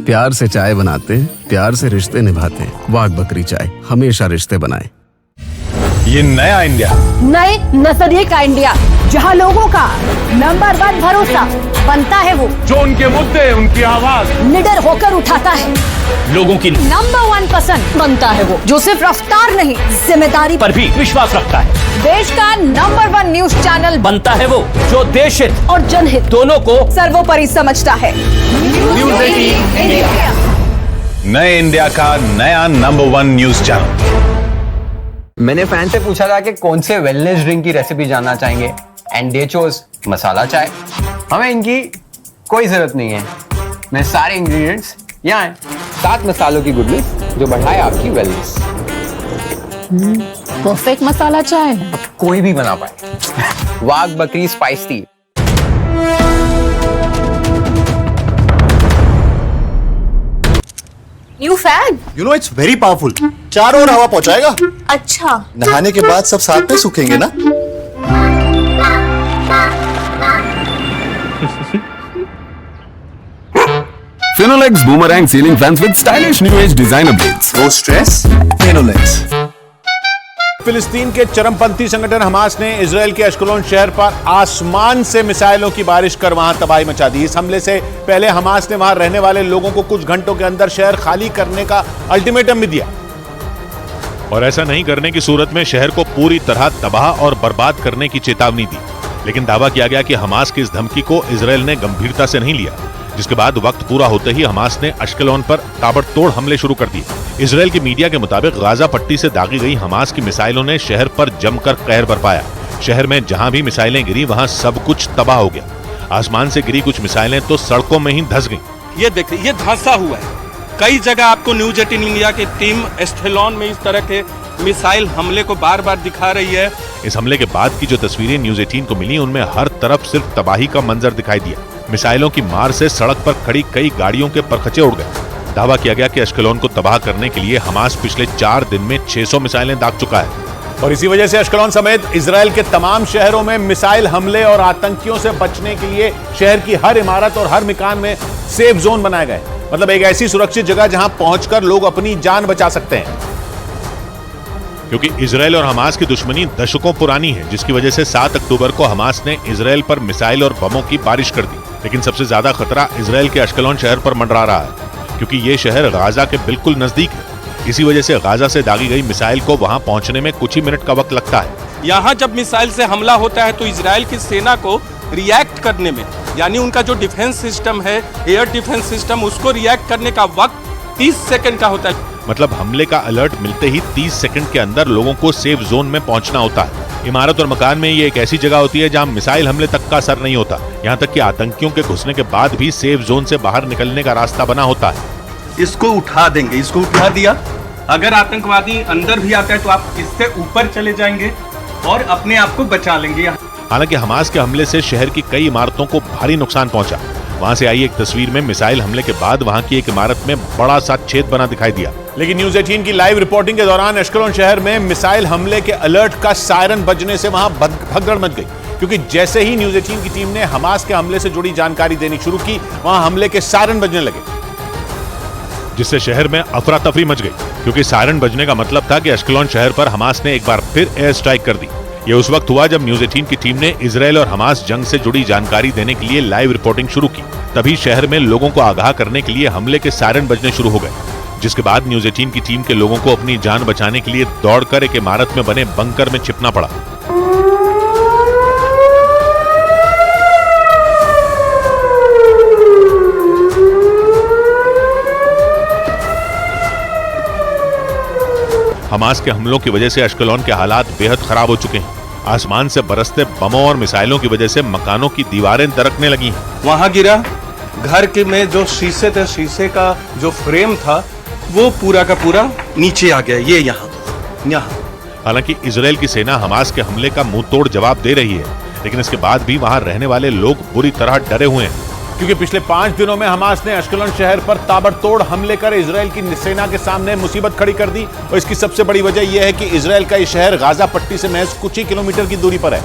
प्यार से चाय बनाते, प्यार से रिश्ते निभाते। वाघ बकरी चाय हमेशा रिश्ते बनाए। ये नया इंडिया, नए नजरिए का इंडिया, जहां लोगों का नंबर 1 भरोसा बनता है वो जो उनके मुद्दे, उनकी आवाज निडर होकर उठाता है, लोगों की नंबर 1 पसंद बनता है वो जो सिर्फ रफ्तार नहीं जिम्मेदारी पर भी विश्वास रखता है। देश का नंबर 1 न्यूज चैनल बनता है वो जो देश हित और जनहित दोनों को सर्वोपरि समझता है। न्यूज़ 18 इंडिया, नए इंडिया का नया नंबर 1 न्यूज चैनल। मैंने फैन से पूछा था कि कौन से वेलनेस ड्रिंक की रेसिपी जानना चाहेंगे एंड दे चोज मसाला चाय। हमें इनकी कोई जरूरत नहीं है, मैं सारे इंग्रेडिएंट्स यहाँ हैं। 7 मसालों की गुडनेस जो बढ़ाए आपकी वेलनेस। परफेक्ट मसाला चाय अब कोई भी बना पाए। वाघ बकरी spice T. New fan, you know it's very powerful, चारों ओर हवा पहुंचाएगा। अच्छा, नहाने के बाद सब साथ में सूखेंगे ना। Finolex boomerang ceiling fans with stylish new age designer blades. No stress, Finolex. फिलिस्तीन के चरमपंथी संगठन हमास ने इजरायल के अश्कलोन शहर पर आसमान से मिसाइलों की बारिश कर वहां तबाही मचा दी। इस हमले से पहले हमास ने वहां रहने वाले लोगों को कुछ घंटों के अंदर शहर खाली करने का अल्टीमेटम भी दिया, और ऐसा नहीं करने की सूरत में शहर को पूरी तरह तबाह और बर्बाद करने की चेतावनी दी। लेकिन दावा किया गया कि हमास की इस धमकी को इजरायल ने गंभीरता से नहीं लिया, जिसके बाद वक्त पूरा होते ही हमास ने अश्कलोन पर ताबड़तोड़ हमले शुरू कर दिए। इजरायल की मीडिया के मुताबिक गाजा पट्टी से दागी गई हमास की मिसाइलों ने शहर पर जमकर कहर बरपाया। शहर में जहां भी मिसाइलें गिरी वहां सब कुछ तबाह हो गया। आसमान से गिरी कुछ मिसाइलें तो सड़कों में ही धंस गईं। ये देखिए, ये धंसा हुआ है। कई जगह आपको न्यूज़ 18 इंडिया की टीम एस्थेलॉन में इस तरह के मिसाइल हमले को बार बार दिखा रही है। इस हमले के बाद की जो तस्वीरें न्यूज़ 18 को मिली उनमें हर तरफ सिर्फ तबाही का मंजर दिखाई दिया। मिसाइलों की मार से सड़क पर खड़ी कई गाड़ियों के परखचे उड़ गए। दावा किया गया कि अश्कलोन को तबाह करने के लिए हमास पिछले 4 दिन में 600 मिसाइलें दाग चुका है, और इसी वजह से अश्कलोन समेत इजरायल के तमाम शहरों में मिसाइल हमले और आतंकियों से बचने के लिए शहर की हर इमारत और हर मकान में सेफ जोन बनाए गए। मतलब एक ऐसी सुरक्षित जगह जहां पहुंचकर लोग अपनी जान बचा सकते हैं। क्योंकि इजरायल और हमास की दुश्मनी दशकों पुरानी है, जिसकी वजह से 7 अक्टूबर को हमास ने इजरायल पर मिसाइल और बमों की बारिश कर दी। लेकिन सबसे ज्यादा खतरा इजरायल के अश्कलोन शहर पर मंडरा रहा है, क्योंकि ये शहर गाजा के बिल्कुल नजदीक है। इसी वजह से गाजा से दागी गई मिसाइल को वहां पहुंचने में कुछ ही मिनट का वक्त लगता है। यहाँ जब मिसाइल से हमला होता है तो इजरायल की सेना को रिएक्ट करने में, यानी उनका जो डिफेंस सिस्टम है, एयर डिफेंस सिस्टम, उसको रिएक्ट करने का वक्त 30 सेकंड का होता है। मतलब हमले का अलर्ट मिलते ही 30 सेकंड के अंदर लोगों को सेफ जोन में पहुंचना होता है। इमारत और मकान में ये एक ऐसी जगह होती है जहां मिसाइल हमले तक का असर नहीं होता। यहाँ तक कि आतंकियों के घुसने के बाद भी सेफ जोन से बाहर निकलने का रास्ता बना होता है। इसको उठा देंगे, इसको उठा दिया, अगर आतंकवादी अंदर भी आता है तो आप इससे ऊपर चले जाएंगे और अपने आप को बचा लेंगे। हालांकि हमास के हमले से शहर की कई इमारतों को भारी नुकसान पहुंचा। वहां से आई एक तस्वीर में मिसाइल हमले के बाद वहां की एक इमारत में बड़ा सा छेद बना दिखाई दिया। लेकिन न्यूज़ 18 की लाइव रिपोर्टिंग के दौरान अश्कलोन शहर में मिसाइल हमले के अलर्ट का सायरन बजने से वहां भगदड़ मच गई, क्योंकि जैसे ही न्यूज़ 18 की टीम ने हमास के हमले से जुड़ी जानकारी देनी शुरू की, वहां हमले के सायरन बजने लगे, जिससे शहर में अफरा तफरी मच गई। क्योंकि सायरन बजने का मतलब था कि अश्कलोन शहर पर हमास ने एक बार फिर एयर स्ट्राइक कर दी। ये उस वक्त हुआ जब न्यूज़ 18 की टीम ने इजरायल और हमास जंग से जुड़ी जानकारी देने के लिए लाइव रिपोर्टिंग शुरू की। तभी शहर में लोगों को आगाह करने के लिए हमले के सायरन बजने शुरू हो गए, जिसके बाद न्यूज़ 18 की टीम के लोगों को अपनी जान बचाने के लिए दौड़कर एक इमारत में बने बंकर में छिपना पड़ा। हमास के हमलों की वजह से अश्कलोन के हालात बेहद खराब हो चुके हैं। आसमान से बरसते बमों और मिसाइलों की वजह से मकानों की दीवारें दरकने लगी हैं। वहां गिरा, घर के में जो शीशे थे, शीशे का जो फ्रेम था वो पूरा का पूरा नीचे आ गया, ये यहाँ। हालांकि इजरायल की सेना हमास के हमले का मुंह तोड़ जवाब दे रही है, लेकिन इसके बाद भी वहां रहने वाले लोग बुरी तरह डरे हुए हैं, क्योंकि पिछले 5 दिनों में हमास ने अश्कलोन शहर पर ताबड़तोड़ हमले कर इजरायल की सेना के सामने मुसीबत खड़ी कर दी। और इसकी सबसे बड़ी वजह यह है कि इजरायल का यह शहर गाजा पट्टी से महज कुछ ही किलोमीटर की दूरी पर है,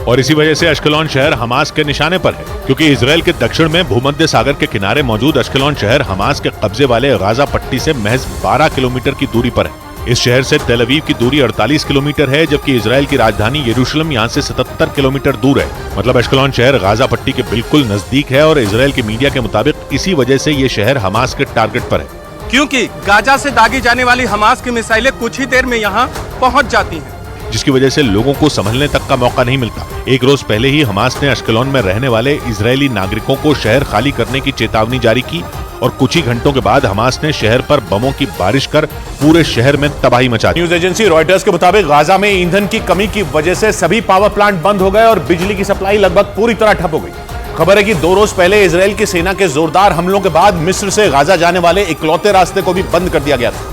और इसी वजह से अश्कलोन शहर हमास के निशाने पर है। क्योंकि इजरायल के दक्षिण में भूमध्य सागर के किनारे मौजूद अश्कलोन शहर हमास के कब्जे वाले गाजा पट्टी से महज 12 किलोमीटर की दूरी पर है। इस शहर से तेल अवीव की दूरी 48 किलोमीटर है, जबकि इजराइल की राजधानी यरूशलेम यहाँ से 77 किलोमीटर दूर है। मतलब अश्कलोन शहर गाजा पट्टी के बिल्कुल नजदीक है और इजराइल के मीडिया के मुताबिक इसी वजह से ये शहर हमास के टारगेट पर है, क्योंकि गाजा से दागी जाने वाली हमास की मिसाइलें कुछ ही देर में यहाँ पहुँच जाती हैं, जिसकी वजह से लोगों को संभलने तक का मौका नहीं मिलता। एक रोज पहले ही हमास ने अश्कलोन में रहने वाले इजरायली नागरिकों को शहर खाली करने की चेतावनी जारी की और कुछ ही घंटों के बाद हमास ने शहर पर बमों की बारिश कर पूरे शहर में तबाही मचा दी। न्यूज एजेंसी रॉयटर्स के मुताबिक गाजा में ईंधन की कमी की वजह से सभी पावर प्लांट बंद हो गए और बिजली की सप्लाई लगभग पूरी तरह ठप हो गई। खबर है कि 2 रोज पहले इजराइल की सेना के जोरदार हमलों के बाद मिस्र से गाजा जाने वाले इकलौते रास्ते को भी बंद कर दिया गया था,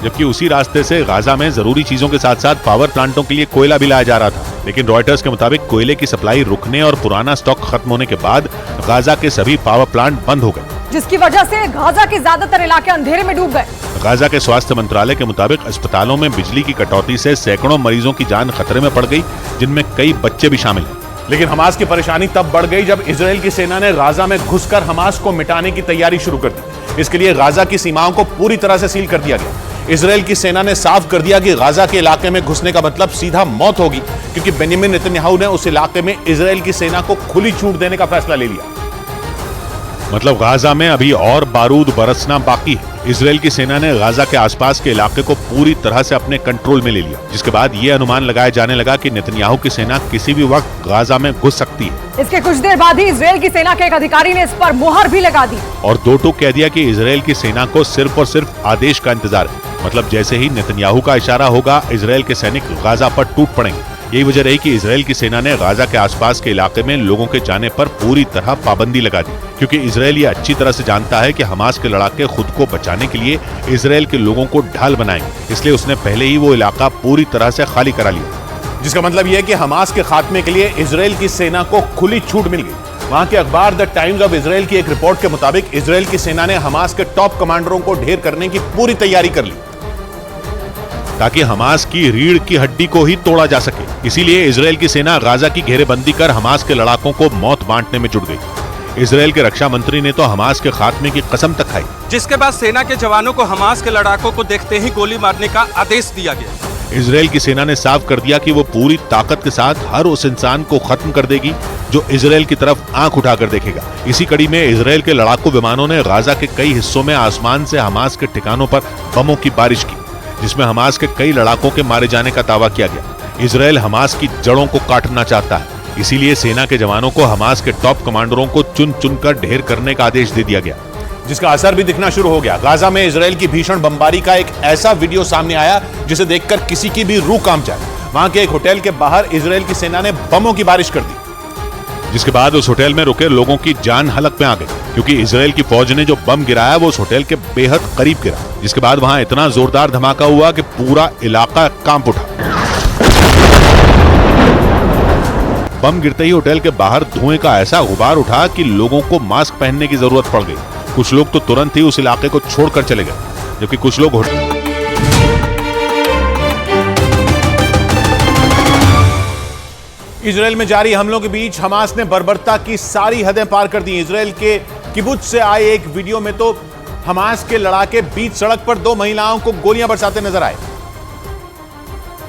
जबकि उसी रास्ते से गाजा में जरूरी चीजों के साथ साथ पावर प्लांटों के लिए कोयला भी लाया जा रहा था। लेकिन रॉयटर्स के मुताबिक कोयले की सप्लाई रुकने और पुराना स्टॉक खत्म होने के बाद गाजा के सभी पावर प्लांट बंद हो गए, जिसकी वजह से गाजा के ज्यादातर इलाके अंधेरे में डूब गए। गाजा के स्वास्थ्य मंत्रालय के मुताबिक अस्पतालों में बिजली की कटौती से सैकड़ों मरीजों की जान खतरे में पड़ गई, जिनमें कई बच्चे भी शामिल हैं। लेकिन हमास की परेशानी तब बढ़ गई जब इजराइल की सेना ने गाजा में घुसकर हमास को मिटाने की तैयारी शुरू कर दी। इसके लिए गाजा की सीमाओं को पूरी तरह से सील कर दिया गया। इजराइल की सेना ने साफ कर दिया कि गाजा के इलाके में घुसने का मतलब सीधा मौत होगी, क्योंकि बेंजामिन नेतन्याहू ने उस इलाके में इजराइल की सेना को खुली छूट देने का फैसला ले लिया। मतलब गाजा में अभी और बारूद बरसना बाकी है। इजराइल की सेना ने गाजा के आसपास के इलाके को पूरी तरह से अपने कंट्रोल में ले लिया, जिसके बाद ये अनुमान लगाया जाने लगा कि नेतन्याहू की सेना किसी भी वक्त गाजा में घुस सकती है। इसके कुछ देर बाद ही इजराइल की सेना के एक अधिकारी ने इस पर मुहर भी लगा दी और 2 टूक कह दिया कि इजराइल की सेना को सिर्फ और सिर्फ आदेश का इंतजार है। मतलब जैसे ही नेतन्याहू का इशारा होगा, इजराइल के सैनिक गाजा पर टूट पड़ेंगे। यही वजह रही कि इजराइल की सेना ने गाजा के आसपास के इलाके में लोगों के जाने पर पूरी तरह पाबंदी लगा दी, क्योंकि इजराइल ये अच्छी तरह से जानता है कि हमास के लड़ाके खुद को बचाने के लिए इजराइल के लोगों को ढाल बनाएंगे। इसलिए उसने पहले ही वो इलाका पूरी तरह से खाली करा लिया, जिसका मतलब यह है कि हमास के खात्मे के लिए इजराइल की सेना को खुली छूट मिल गई। वहां के अखबार द टाइम्स ऑफ इजराइल की एक रिपोर्ट के मुताबिक इजराइल की सेना ने हमास के टॉप कमांडरों को ढेर करने की पूरी तैयारी कर ली, ताकि हमास की रीढ़ की हड्डी को ही तोड़ा जा सके। इसीलिए इजराइल की सेना गाजा की घेरेबंदी कर हमास के लड़ाकों को मौत बांटने में जुट गई। इजराइल के रक्षा मंत्री ने तो हमास के खात्मे की कसम तक खाई, जिसके बाद सेना के जवानों को हमास के लड़ाकों को देखते ही गोली मारने का आदेश दिया गया। इजराइल की सेना ने साफ कर दिया कि वो पूरी ताकत के साथ हर उस इंसान को खत्म कर देगी जो इजराइल की तरफ आंख उठाकर देखेगा। इसी कड़ी में इजराइल के लड़ाकू विमानों ने गाजा के कई हिस्सों में आसमान से हमास के ठिकानों पर बमों की बारिश की, जिसमें हमास के कई लड़ाकों के मारे जाने का दावा किया गया। इजराइल हमास की जड़ों को काटना चाहता है, इसीलिए सेना के जवानों को हमास के टॉप कमांडरों को चुन चुनकर ढेर करने का आदेश दे दिया गया, जिसका असर भी दिखना शुरू हो गया। गाजा में इजराइल की भीषण बमबारी का एक ऐसा वीडियो सामने आया जिसे देखकर किसी की भी रूह कांप जाए। वहां के एक होटल के बाहर इजराइल की सेना ने बमों की बारिश कर दी, जिसके बाद उस होटल में रुके लोगों की जान हलक में आ गई, क्योंकि इजराइल की फौज ने जो बम गिराया वो उस होटल के बेहद करीब गिरा, जिसके बाद वहां इतना जोरदार धमाका हुआ कि पूरा इलाका कांप उठा। बम गिरते ही होटल के बाहर धुएं का ऐसा गुबार उठा कि लोगों को मास्क पहनने की जरूरत पड़ गई। कुछ लोग तो तुरंत ही उस इलाके को छोड़कर चले गए, जबकि कुछ लोग इजराइल में जारी हमलों के बीच हमास ने बर्बरता की सारी हदें पार कर दी। इजराइल के किबुत्ज से आए एक वीडियो में तो हमास के लड़ाके बीच सड़क पर 2 महिलाओं को गोलियां बरसाते नजर आए,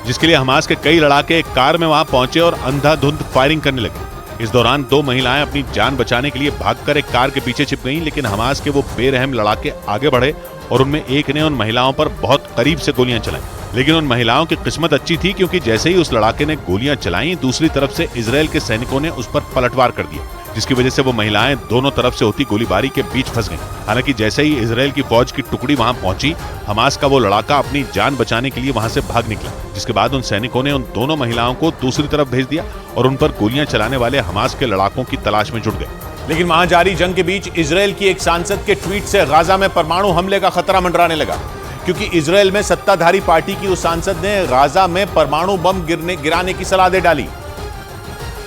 जिसके लिए हमास के कई लड़ाके एक कार में वहां पहुंचे और अंधाधुंध फायरिंग करने लगे। इस दौरान 2 महिलाएं अपनी जान बचाने के लिए भागकर एक कार के पीछे छिप गईं, लेकिन हमास के वो बेरहम लड़ाके आगे बढ़े और उनमें एक ने उन महिलाओं पर बहुत करीब से गोलियां चलाई। लेकिन उन महिलाओं की किस्मत अच्छी थी, क्योंकि जैसे ही उस लड़ाके ने गोलियां चलाई, दूसरी तरफ से इजराइल के सैनिकों ने उस पर पलटवार कर दिया, जिसकी वजह से वो महिलाएं दोनों तरफ से होती गोलीबारी के बीच फंस गईं। हालांकि जैसे ही इजराइल की फौज की टुकड़ी वहां पहुंची, हमास का वो लड़ाका अपनी जान बचाने के लिए वहां से भाग निकला, जिसके बाद उन सैनिकों ने उन दोनों महिलाओं को दूसरी तरफ भेज दिया और उन पर गोलियां चलाने वाले हमास के लड़ाकों की तलाश में जुट गए। लेकिन वहां जारी जंग के बीच इजराइल की एक सांसद के ट्वीट से गाजा में परमाणु हमले का खतरा मंडराने लगा, क्योंकि इजराइल में सत्ताधारी पार्टी की उस सांसद ने गाजा में परमाणु बम गिराने की सलाह दे डाली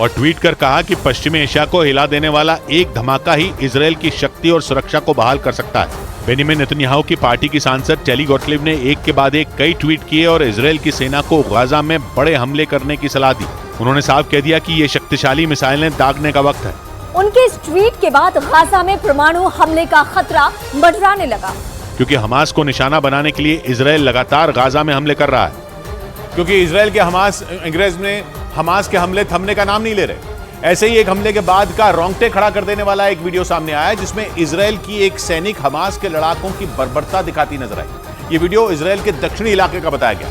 और ट्वीट कर कहा कि पश्चिमी एशिया को हिला देने वाला एक धमाका ही इजराइल की शक्ति और सुरक्षा को बहाल कर सकता है। बेंजामिन नेतन्याहू की पार्टी की सांसद टेली गोटलिब ने एक के बाद एक कई ट्वीट किए और इजराइल की सेना को गाजा में बड़े हमले करने की सलाह दी। उन्होंने साफ कह दिया कि ये शक्तिशाली मिसाइलें दागने का वक्त है। उनके इस ट्वीट के बाद गाजा में परमाणु हमले का खतरा मंडराने लगा, क्योंकि हमास को निशाना बनाने के लिए इजराइल लगातार गाजा में हमले कर रहा है। क्योंकि इजराइल के अंग्रेज में हमास के हमले थमने का नाम नहीं ले रहे। ऐसे ही एक हमले के बाद का रोंगटे खड़ा कर देने वाला एक वीडियो सामने आया जिसमें इजराइल की एक सैनिक हमास के लड़ाकों की बर्बरता दिखाती नजर आई। ये वीडियो इजराइल के दक्षिणी इलाके का बताया गया,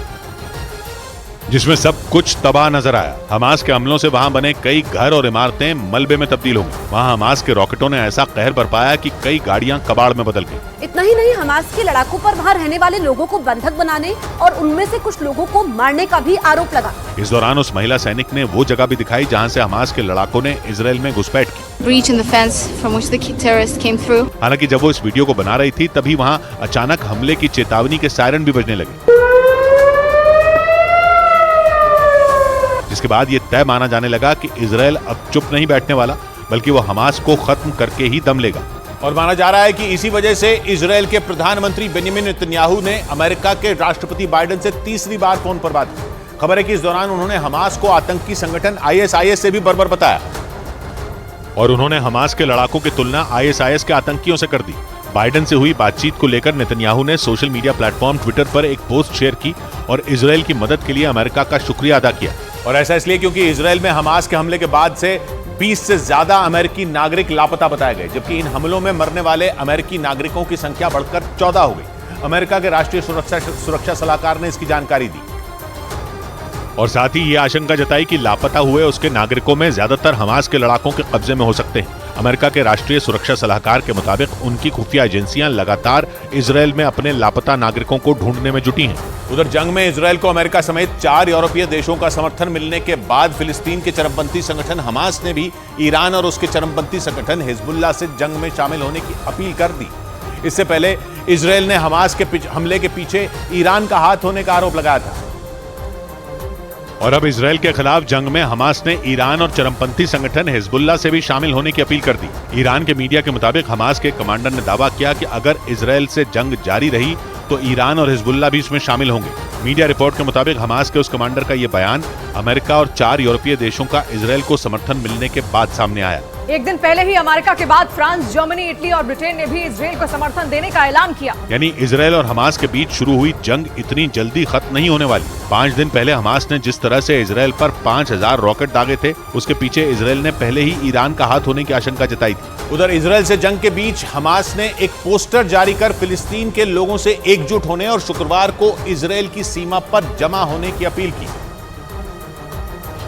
जिसमें सब कुछ तबाह नजर आया। हमास के हमलों से वहां बने कई घर और इमारतें मलबे में तब्दील हो गई। वहां हमास के रॉकेटों ने ऐसा कहर बरपाया कि कई गाड़ियां कबाड़ में बदल गई। इतना ही नहीं, हमास के लड़ाकों पर वहां रहने वाले लोगों को बंधक बनाने और उनमें से कुछ लोगों को मारने का भी आरोप लगा। इस दौरान उस महिला सैनिक ने वो जगह भी दिखाई जहां से हमास के लड़ाकों ने इजराइल में घुसपैठ की। Breach in the fence from which the terrorists came through. हालांकि जब वो इस वीडियो को बना रही थी तभी वहां अचानक हमले की चेतावनी के सायरन भी बजने लगे, जिसके बाद ये तय माना जाने लगा कि इजराइल अब चुप नहीं बैठने वाला, बल्कि वो हमास को खत्म करके ही दम लेगा। और माना जा रहा है कि इसी वजह से इजराइल के प्रधानमंत्री बेंजामिन नेतन्याहू ने अमेरिका के राष्ट्रपति बाइडेन से तीसरी बार फोन पर बात की। खबर है कि इस दौरान उन्होंने हमास को आतंकी संगठन ISIS से भी बर्बर बताया और उन्होंने हमास के लड़ाकों की तुलना ISIS के आतंकियों से कर दी। बाइडेन से हुई बातचीत को लेकर नेतन्याहू ने सोशल मीडिया प्लेटफॉर्म ट्विटर पर एक पोस्ट शेयर की और इजराइल की मदद के लिए अमेरिका का शुक्रिया अदा किया। और ऐसा इसलिए क्योंकि इजराइल में हमास के हमले के बाद से 20 से ज्यादा अमेरिकी नागरिक लापता बताए गए, जबकि इन हमलों में मरने वाले अमेरिकी नागरिकों की संख्या बढ़कर 14 हो गई। अमेरिका के राष्ट्रीय सुरक्षा सलाहकार ने इसकी जानकारी दी और साथ ही ये आशंका जताई कि लापता हुए उसके नागरिकों में ज्यादातर हमास के लड़ाकों के कब्जे में हो सकते हैं। अमेरिका के राष्ट्रीय सुरक्षा सलाहकार के मुताबिक उनकी खुफिया एजेंसियां लगातार इजराइल में अपने लापता नागरिकों को ढूंढने में जुटी हैं। उधर जंग में इजराइल को अमेरिका समेत 4 यूरोपीय देशों का समर्थन मिलने के बाद फिलिस्तीन के चरमपंथी संगठन हमास ने भी ईरान और उसके चरमपंथी संगठन हिजबुल्लाह से जंग में शामिल होने की अपील कर दी। इससे पहले इजराइल ने हमास के हमले के पीछे ईरान का हाथ होने का आरोप लगाया था और अब इजराइल के खिलाफ जंग में हमास ने ईरान और चरमपंथी संगठन हिजबुल्लाह से भी शामिल होने की अपील कर दी। ईरान के मीडिया के मुताबिक हमास के कमांडर ने दावा किया कि अगर इजराइल से जंग जारी रही तो ईरान और हिजबुल्लाह भी इसमें शामिल होंगे। मीडिया रिपोर्ट के मुताबिक हमास के उस कमांडर का ये बयान अमेरिका और 4 यूरोपीय देशों का इजराइल को समर्थन मिलने के बाद सामने आया। एक दिन पहले ही अमेरिका के बाद फ्रांस, जर्मनी, इटली और ब्रिटेन ने भी इजराइल को समर्थन देने का ऐलान किया। यानी इजराइल और हमास के बीच शुरू हुई जंग इतनी जल्दी खत्म नहीं होने वाली। 5 दिन पहले हमास ने जिस तरह से इजराइल पर 5000 रॉकेट दागे थे, उसके पीछे इजराइल ने पहले ही ईरान का हाथ होने की आशंका जताई थी। उधर इजराइल से जंग के बीच हमास ने एक पोस्टर जारी कर फिलिस्तीन के लोगों से एकजुट होने और शुक्रवार को इजराइल की सीमा पर जमा होने की अपील की।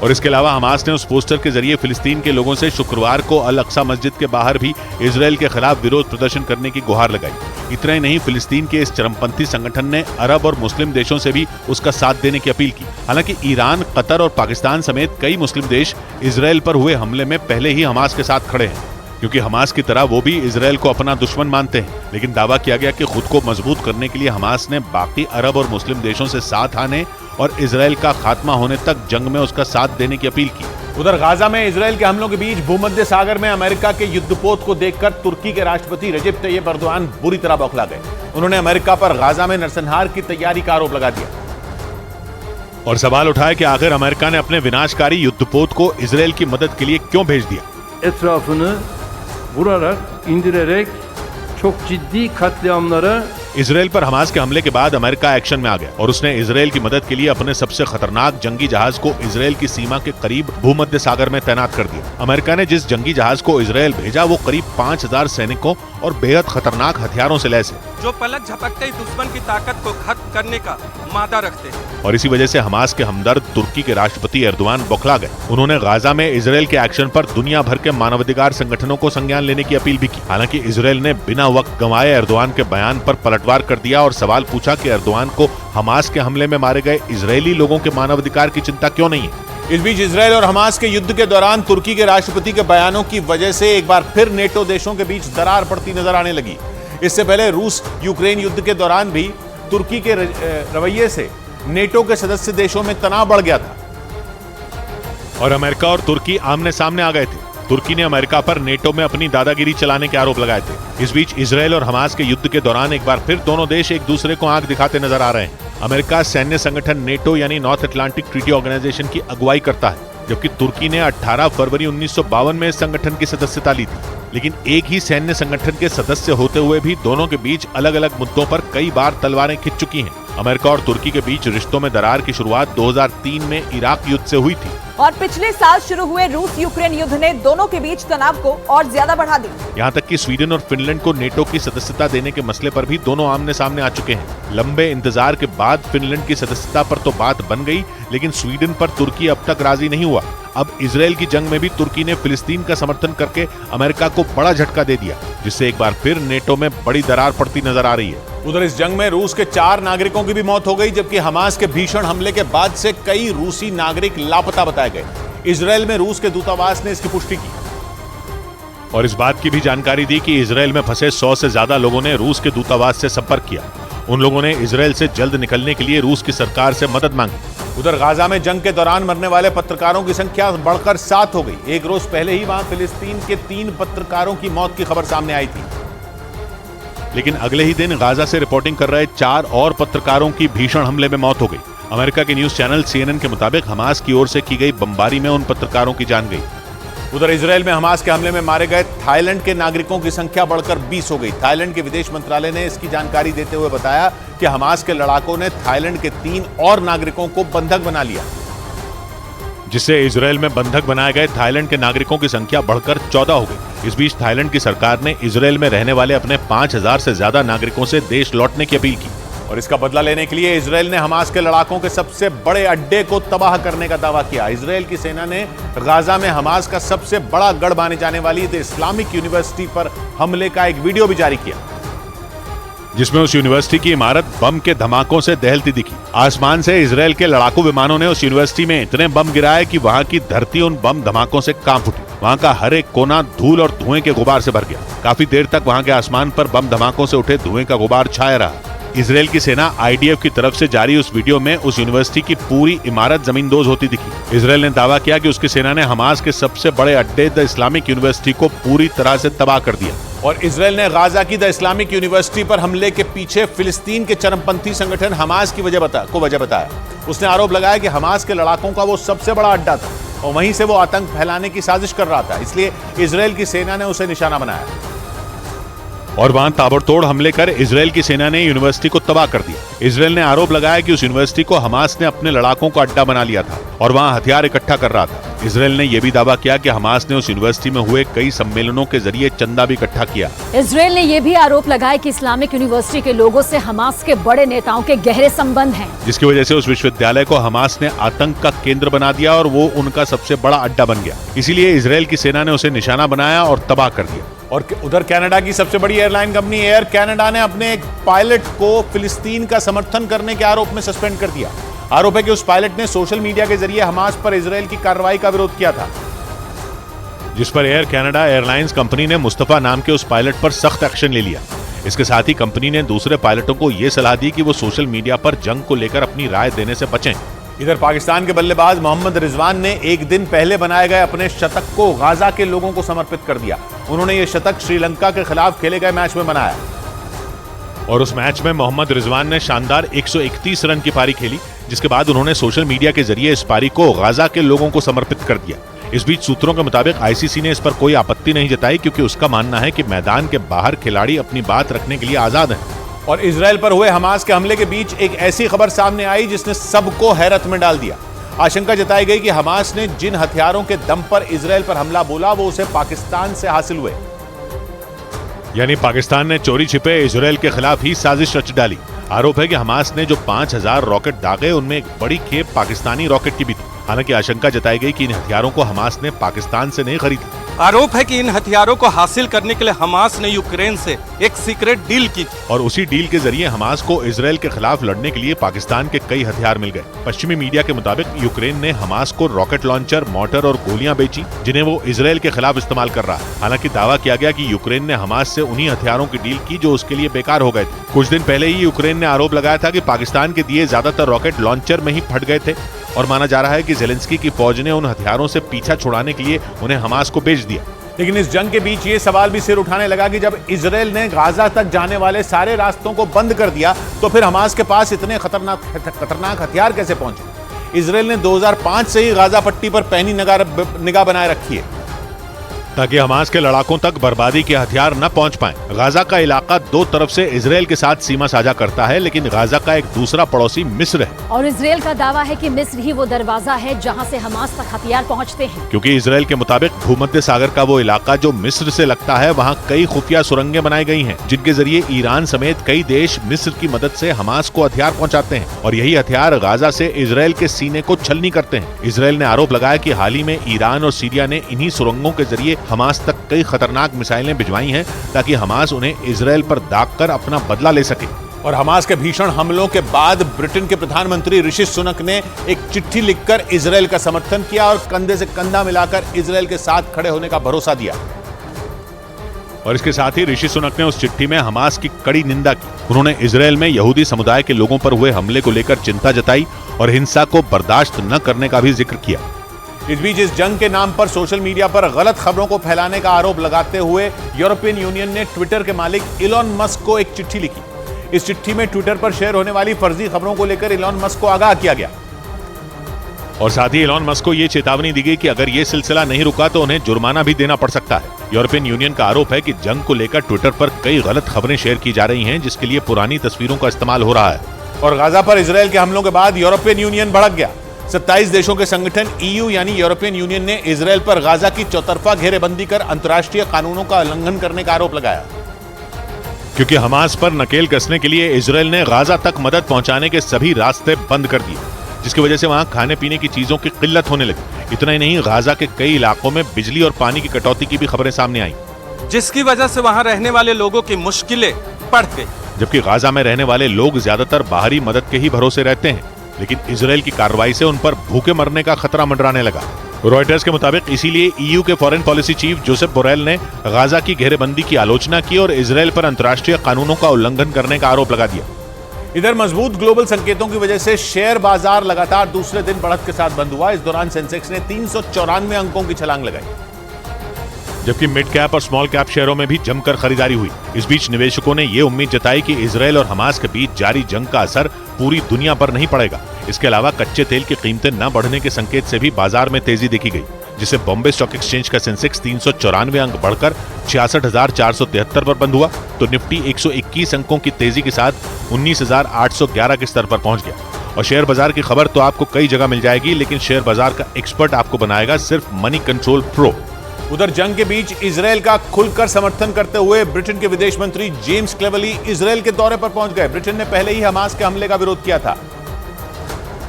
और इसके अलावा हमास ने उस पोस्टर के जरिए फिलिस्तीन के लोगों से शुक्रवार को अल अक्सा मस्जिद के बाहर भी इजराइल के खिलाफ विरोध प्रदर्शन करने की गुहार लगाई। इतना ही नहीं, फिलिस्तीन के इस चरमपंथी संगठन ने अरब और मुस्लिम देशों से भी उसका साथ देने की अपील की। हालांकि ईरान, कतर और पाकिस्तान समेत कई मुस्लिम देश इजराइल पर हुए हमले में पहले ही हमास के साथ खड़े हैं, क्योंकि हमास की तरह वो भी इजराइल को अपना दुश्मन मानते हैं। लेकिन दावा किया गया कि खुद को मजबूत करने के लिए हमास ने बाकी अरब और मुस्लिम देशों से साथ आने और इजराइल का खात्मा होने तक जंग में उसका साथ देने की अपील की। उधर गाजा में इजराइल के हमलों के बीच भूमध्य सागर में अमेरिका के युद्धपोत को देखकर तुर्की के राष्ट्रपति रजब तैयब एर्दोआन बुरी तरह बौखला गए। उन्होंने अमेरिका पर गाजा में नरसंहार की तैयारी का आरोप लगा दिया और सवाल उठाया कि आखिर अमेरिका ने अपने विनाशकारी युद्धपोत को इजराइल की मदद के लिए क्यों भेज दिया। etrafını vurarak, indirerek çok ciddi katliamlara Israel पर हमास के हमले के बाद अमेरिका एक्शन में आ गया और उसने इजराइल की मदद के लिए अपने सबसे खतरनाक जंगी जहाज को इजराइल की सीमा के करीब भूमध्य सागर में तैनात कर दिया। अमेरिका ने जिस जंगी जहाज को इजराइल भेजा वो करीब 5000 सैनिकों और बेहद खतरनाक हथियारों से लैस है, जो पलक झपकते ही दुश्मन की ताकत को खत्म करने का मादा रखते हैं। और इसी वजह से हमास के हमदर्द तुर्की के राष्ट्रपति एर्दोआन बौखला गए। उन्होंने गाजा में इजराइल के एक्शन पर दुनिया भर के मानवाधिकार संगठनों को संज्ञान लेने की अपील भी की। हालांकि इजराइल ने बिना वक्त गंवाए एर्दोआन के बयान पर पलटवार कर दिया और सवाल पूछा कि एर्दोआन को हमास के हमले में मारे गए इजरायली लोगों के मानवाधिकार की चिंता क्यों नहीं है। इस बीच इजराइल और हमास के युद्ध के दौरान तुर्की के राष्ट्रपति के बयानों की वजह से एक बार फिर नेटो देशों के बीच दरार पड़ती नजर आने लगी। इससे पहले रूस यूक्रेन युद्ध के दौरान भी तुर्की के रवैये से नेटो के सदस्य देशों में तनाव बढ़ गया था और अमेरिका और तुर्की आमने सामने आ गए थे। तुर्की ने अमेरिका पर नेटो में अपनी दादागिरी चलाने के आरोप लगाए थे। इस बीच इजराइल और हमास के युद्ध के दौरान एक बार फिर दोनों देश एक दूसरे को आंख दिखाते नजर आ रहे हैं। अमेरिका सैन्य संगठन नेटो यानी नॉर्थ अटलांटिक ट्रीटी ऑर्गेनाइजेशन की अगुवाई करता है। जबकि तुर्की ने 18 फरवरी 1952 में इस संगठन की सदस्यता ली थी। लेकिन एक ही सैन्य संगठन के सदस्य होते हुए भी दोनों के बीच अलग अलग मुद्दों पर कई बार तलवारें खिंच चुकी हैं। अमेरिका और तुर्की के बीच रिश्तों में दरार की शुरुआत 2003 में इराक युद्ध से हुई थी और पिछले साल शुरू हुए रूस यूक्रेन युद्ध ने दोनों के बीच तनाव को और ज्यादा बढ़ा दी। यहाँ तक कि स्वीडन और फिनलैंड को नेटो की सदस्यता देने के मसले पर भी दोनों आमने सामने आ चुके हैं। लंबे इंतजार के बाद फिनलैंड की सदस्यता पर तो बात बन गई, लेकिन स्वीडन पर तुर्की अब तक राजी नहीं हुआ। अब इजरायल की जंग में भी तुर्की ने फिलिस्तीन का समर्थन करके अमेरिका को बड़ा झटका दे दिया, जिससे एक बार फिर नेटो में बड़ी दरार पड़ती नजर आ रही है। उधर इस जंग में रूस के 4 नागरिकों की भी मौत हो गई, जबकि हमास के भीषण हमले के बाद से कई रूसी नागरिक लापता बताए गए। इजरायल में रूस के दूतावास ने इसकी पुष्टि की और इस बात की भी जानकारी दी कि इजरायल में फंसे 100 से ज्यादा लोगों ने रूस के दूतावास से संपर्क किया। उन लोगों ने इजरायल से जल्द निकलने के लिए रूस की सरकार से मदद मांगी। उधर गाजा में जंग के दौरान मरने वाले पत्रकारों की संख्या बढ़कर 7 हो गई। एक रोज पहले ही वहां फिलिस्तीन के 3 पत्रकारों की मौत की खबर सामने आई थी, लेकिन अगले ही दिन गाजा से रिपोर्टिंग कर रहे 4 और पत्रकारों की भीषण हमले में मौत हो गई। अमेरिका के न्यूज चैनल CNN के मुताबिक हमास की ओर से की गई बमबारी में उन पत्रकारों की जान गई। उधर इजरायल में हमास के हमले में मारे गए थाईलैंड के नागरिकों की संख्या बढ़कर 20 हो गई। थाईलैंड के विदेश मंत्रालय ने इसकी जानकारी देते हुए बताया कि हमास के लड़ाकों ने थाईलैंड के 3 और नागरिकों को बंधक बना लिया, जिससे इजरायल में बंधक बनाए गए थाईलैंड के नागरिकों की संख्या बढ़कर 14 हो गई। इस बीच थाईलैंड की सरकार ने इजरायल में रहने वाले अपने 5000 से ज्यादा नागरिकों से देश लौटने की अपील की और इसका बदला लेने के लिए इजरायल ने हमास के लड़ाकों के सबसे बड़े अड्डे को तबाह करने का दावा किया। इजरायल की सेना ने गाजा में हमास का सबसे बड़ा गढ़ माने जाने वाली द इस्लामिक यूनिवर्सिटी पर हमले का एक वीडियो भी जारी किया, जिसमें उस यूनिवर्सिटी की इमारत बम के धमाकों से दहलती दिखी। आसमान से इजरायल के लड़ाकू विमानों ने उस यूनिवर्सिटी में इतने बम गिराए कि वहां की धरती उन बम धमाकों से कांप उठी। वहां का हर एक कोना धूल और धुएं के गुबार से भर गया। काफी देर तक वहां के आसमान पर बम धमाकों से उठे धुएं का गुबार छाया रहा। इजरायल की सेना IDF की तरफ से जारी उस वीडियो में उस यूनिवर्सिटी की पूरी इमारत जमींदोज होती दिखी। इजरायल ने दावा किया कि उसकी सेना ने हमास के सबसे बड़े अड्डे द इस्लामिक यूनिवर्सिटी को पूरी तरह से तबाह कर दिया। और इजरायल ने गाजा की द इस्लामिक यूनिवर्सिटी पर हमले के पीछे फिलिस्तीन के चरमपंथी संगठन हमास की वजह बताया। उसने आरोप लगाया कि हमास के लड़ाकों का वो सबसे बड़ा अड्डा था और वहीं से वो आतंक फैलाने की साजिश कर रहा था, इसलिए इजरायल की सेना ने उसे निशाना बनाया और वहां ताबड़तोड़ हमले कर इजरायल की सेना ने यूनिवर्सिटी को तबाह कर दिया। इजरायल ने आरोप लगाया कि उस यूनिवर्सिटी को हमास ने अपने लड़ाकों का अड्डा बना लिया था और वहां हथियार इकट्ठा कर रहा था। इजरायल ने यह भी दावा किया कि हमास ने उस यूनिवर्सिटी में हुए कई सम्मेलनों के जरिए चंदा भी इकट्ठा किया। इजरायल ने यह भी आरोप लगाया कि इस्लामिक यूनिवर्सिटी के लोगों से हमास के बड़े नेताओं के गहरे संबंध हैं, जिसकी वजह से उस विश्वविद्यालय को हमास ने आतंक का केंद्र बना दिया और वो उनका सबसे बड़ा अड्डा बन गया। इसीलिए इजरायल की सेना ने उसे निशाना बनाया और तबाह कर दिया। और उधर कनाडा की सबसे बड़ी एयरलाइन कंपनी एयर कनाडा ने अपने एक पायलट को फिलिस्तीन का समर्थन करने के आरोप में सस्पेंड कर दिया। आरोप है कि उस पायलट ने सोशल मीडिया के जरिए हमास पर इजरायल की कार्रवाई का विरोध किया था, जिस पर एयर कनाडा एयरलाइंस कंपनी ने मुस्तफा नाम के उस पायलट पर सख्त एक्शन ले लिया। इसके साथ ही कंपनी ने दूसरे पायलटों को यह सलाह दी कि वो सोशल मीडिया पर जंग को लेकर अपनी राय देने से बचें। इधर पाकिस्तान के बल्लेबाज मोहम्मद रिजवान ने एक दिन पहले बनाए गए अपने शतक को गाजा के लोगों को समर्पित कर दिया। उन्होंने ये शतक श्रीलंका के खिलाफ खेले गए मैच में बनाया और उस मैच में मोहम्मद रिजवान ने शानदार 131 रन की पारी खेली, जिसके बाद उन्होंने सोशल मीडिया के जरिए इस पारी को गाजा के लोगों को समर्पित कर दिया। इस बीच सूत्रों के मुताबिक ICC ने इस पर कोई आपत्ति नहीं जताई, क्योंकि उसका मानना है कि मैदान के बाहर खिलाड़ी अपनी बात रखने के लिए आजाद हैं। और इजरायल पर हुए हमास के हमले के बीच एक ऐसी खबर सामने आई जिसने सबको हैरत में डाल दिया। आशंका जताई गई कि हमास ने जिन हथियारों के दम पर इजरायल पर हमला बोला वो उसे पाकिस्तान से हासिल हुए, यानी पाकिस्तान ने चोरी छिपे इजरायल के खिलाफ ही साजिश रच डाली। आरोप है कि हमास ने जो 5000 रॉकेट दागे उनमें एक बड़ी खेप पाकिस्तानी रॉकेट की भी थी। हालांकि आशंका जताई गई कि इन हथियारों को हमास ने पाकिस्तान से नहीं खरीदा। आरोप है कि इन हथियारों को हासिल करने के लिए हमास ने यूक्रेन से एक सीक्रेट डील की और उसी डील के जरिए हमास को इजरायल के खिलाफ लड़ने के लिए पाकिस्तान के कई हथियार मिल गए। पश्चिमी मीडिया के मुताबिक यूक्रेन ने हमास को रॉकेट लॉन्चर, मोटर और गोलियां बेची, जिन्हें वो इजरायल के खिलाफ इस्तेमाल कर रहा है। हालांकि दावा किया गया कि यूक्रेन ने हमास से उन्हीं हथियारों की डील की जो उसके लिए बेकार हो गए थे। कुछ दिन पहले ही यूक्रेन ने आरोप लगाया था कि पाकिस्तान के दिए ज्यादातर रॉकेट लॉन्चर में ही फट गए थे और माना जा रहा है कि जेलेंस्की की फौज ने उन हथियारों से पीछा छुड़ाने के लिए उन्हें हमास को बेच दिया। लेकिन इस जंग के बीच ये सवाल भी सिर उठाने लगा कि जब इजरायल ने गाजा तक जाने वाले सारे रास्तों को बंद कर दिया तो फिर हमास के पास इतने खतरनाक हथियार कैसे पहुंचे। इजराइल ने 2005 से ही गाजा पट्टी पर पैनी निगाह बनाए रखी है ताकि हमास के लड़ाकों तक बर्बादी के हथियार न पहुंच पाएं। गाजा का इलाका दो तरफ से इजराइल के साथ सीमा साझा करता है, लेकिन गाजा का एक दूसरा पड़ोसी मिस्र है। और इजराइल का दावा है कि मिस्र ही वो दरवाजा है जहां से हमास तक हथियार पहुंचते हैं। क्योंकि इजराइल के मुताबिक भूमध्य सागर का वो इलाका जो मिस्र से लगता है, वहाँ कई खुफिया सुरंगें बनाई गई हैं, जिनके जरिए ईरान समेत कई देश मिस्र की मदद से हमास को हथियार पहुँचाते हैं और यही हथियार गाजा से इजराइल के सीने को छलनी करते हैं। इजराइल ने आरोप लगाया कि हाल ही में ईरान और सीरिया ने इन्हीं सुरंगों के जरिए हमास तक कई खतरनाक मिसाइलें भिजवाई हैं ताकि हमास उन्हें इजराइल पर दाग कर अपना बदला ले सके। और हमास के भीषण हमलों के बाद ब्रिटेन के प्रधानमंत्री ऋषि सुनक ने एक चिट्ठी लिखकर इजराइल का समर्थन किया और कंधे से कंधा मिलाकर इजराइल के साथ खड़े होने का भरोसा दिया। और इसके साथ ही ऋषि सुनक ने उस चिट्ठी में हमास की कड़ी निंदा की। उन्होंने इजराइल में यहूदी समुदाय के लोगों पर हुए हमले को लेकर चिंता जताई और हिंसा को बर्दाश्त न करने का भी जिक्र किया। इस बीच इस जंग के नाम पर सोशल मीडिया पर गलत खबरों को फैलाने का आरोप लगाते हुए यूरोपियन यूनियन ने ट्विटर के मालिक इलॉन मस्क को एक चिट्ठी लिखी। इस चिट्ठी में ट्विटर पर शेयर होने वाली फर्जी खबरों को लेकर इलॉन मस्क को आगाह किया गया और साथ ही इलॉन मस्क को यह चेतावनी दी गई कि अगर ये सिलसिला नहीं रुका तो उन्हें जुर्माना भी देना पड़ सकता है। यूरोपियन यूनियन का आरोप है कि जंग को लेकर ट्विटर पर कई गलत खबरें शेयर की जा रही हैं, जिसके लिए पुरानी तस्वीरों का इस्तेमाल हो रहा है। और गाजा पर इजराइल के हमलों के बाद यूरोपियन यूनियन भड़क गया। 27 देशों के संगठन EU यानी यूरोपियन यूनियन ने इजराइल पर गाजा की चौतरफा घेरेबंदी कर अंतर्राष्ट्रीय कानूनों का उल्लंघन करने का आरोप लगाया। क्योंकि हमास पर नकेल कसने के लिए इजराइल ने गाजा तक मदद पहुंचाने के सभी रास्ते बंद कर दिए, जिसकी वजह से वहां खाने पीने की चीजों की किल्लत होने लगी। इतना ही नहीं, गाजा के कई इलाकों में बिजली और पानी की कटौती की भी खबरें सामने आई, जिसकी वजह से वहां रहने वाले लोगों की मुश्किलें बढ़ गई। जबकि गाजा में रहने वाले लोग ज्यादातर बाहरी मदद के ही भरोसे रहते हैं, लेकिन इजराइल की कार्रवाई से उन पर भूखे मरने का खतरा मंडराने लगा। रॉयटर्स के मुताबिक इसीलिए EU के foreign policy chief Josep Borrell ने गाजा की घेरेबंदी की आलोचना की और इजराइल पर अंतर्राष्ट्रीय कानूनों का उल्लंघन करने का आरोप लगा दिया। इधर मजबूत ग्लोबल संकेतों की वजह से शेयर बाजार लगातार दूसरे दिन बढ़त के साथ बंद हुआ। इस दौरान सेंसेक्स ने 394 अंकों की छलांग लगाई, जबकि मिड कैप और स्मॉल कैप शेयरों में भी जमकर खरीदारी हुई। इस बीच निवेशकों ने ये उम्मीद जताई कि इजराइल और हमास के बीच जारी जंग का असर पूरी दुनिया पर नहीं पड़ेगा। इसके अलावा कच्चे तेल की कीमतें न बढ़ने के संकेत से भी बाजार में तेजी देखी गई, जिससे बॉम्बे स्टॉक एक्सचेंज का सेंसेक्स 394 अंक बढ़कर 66,473 पर बंद हुआ, तो निफ्टी 121 अंकों की तेजी के साथ 19,811 के स्तर पर पहुंच गया। और शेयर बाजार की खबर तो आपको कई जगह मिल जाएगी, लेकिन शेयर बाजार का एक्सपर्ट आपको बनाएगा सिर्फ मनी कंट्रोल प्रो। उधर जंग के बीच इजराइल का खुलकर समर्थन करते हुए ब्रिटेन के विदेश मंत्री जेम्स क्लेवली इजराइल के दौरे पर पहुंच गए। ब्रिटेन ने पहले ही हमास के हमले का विरोध किया था,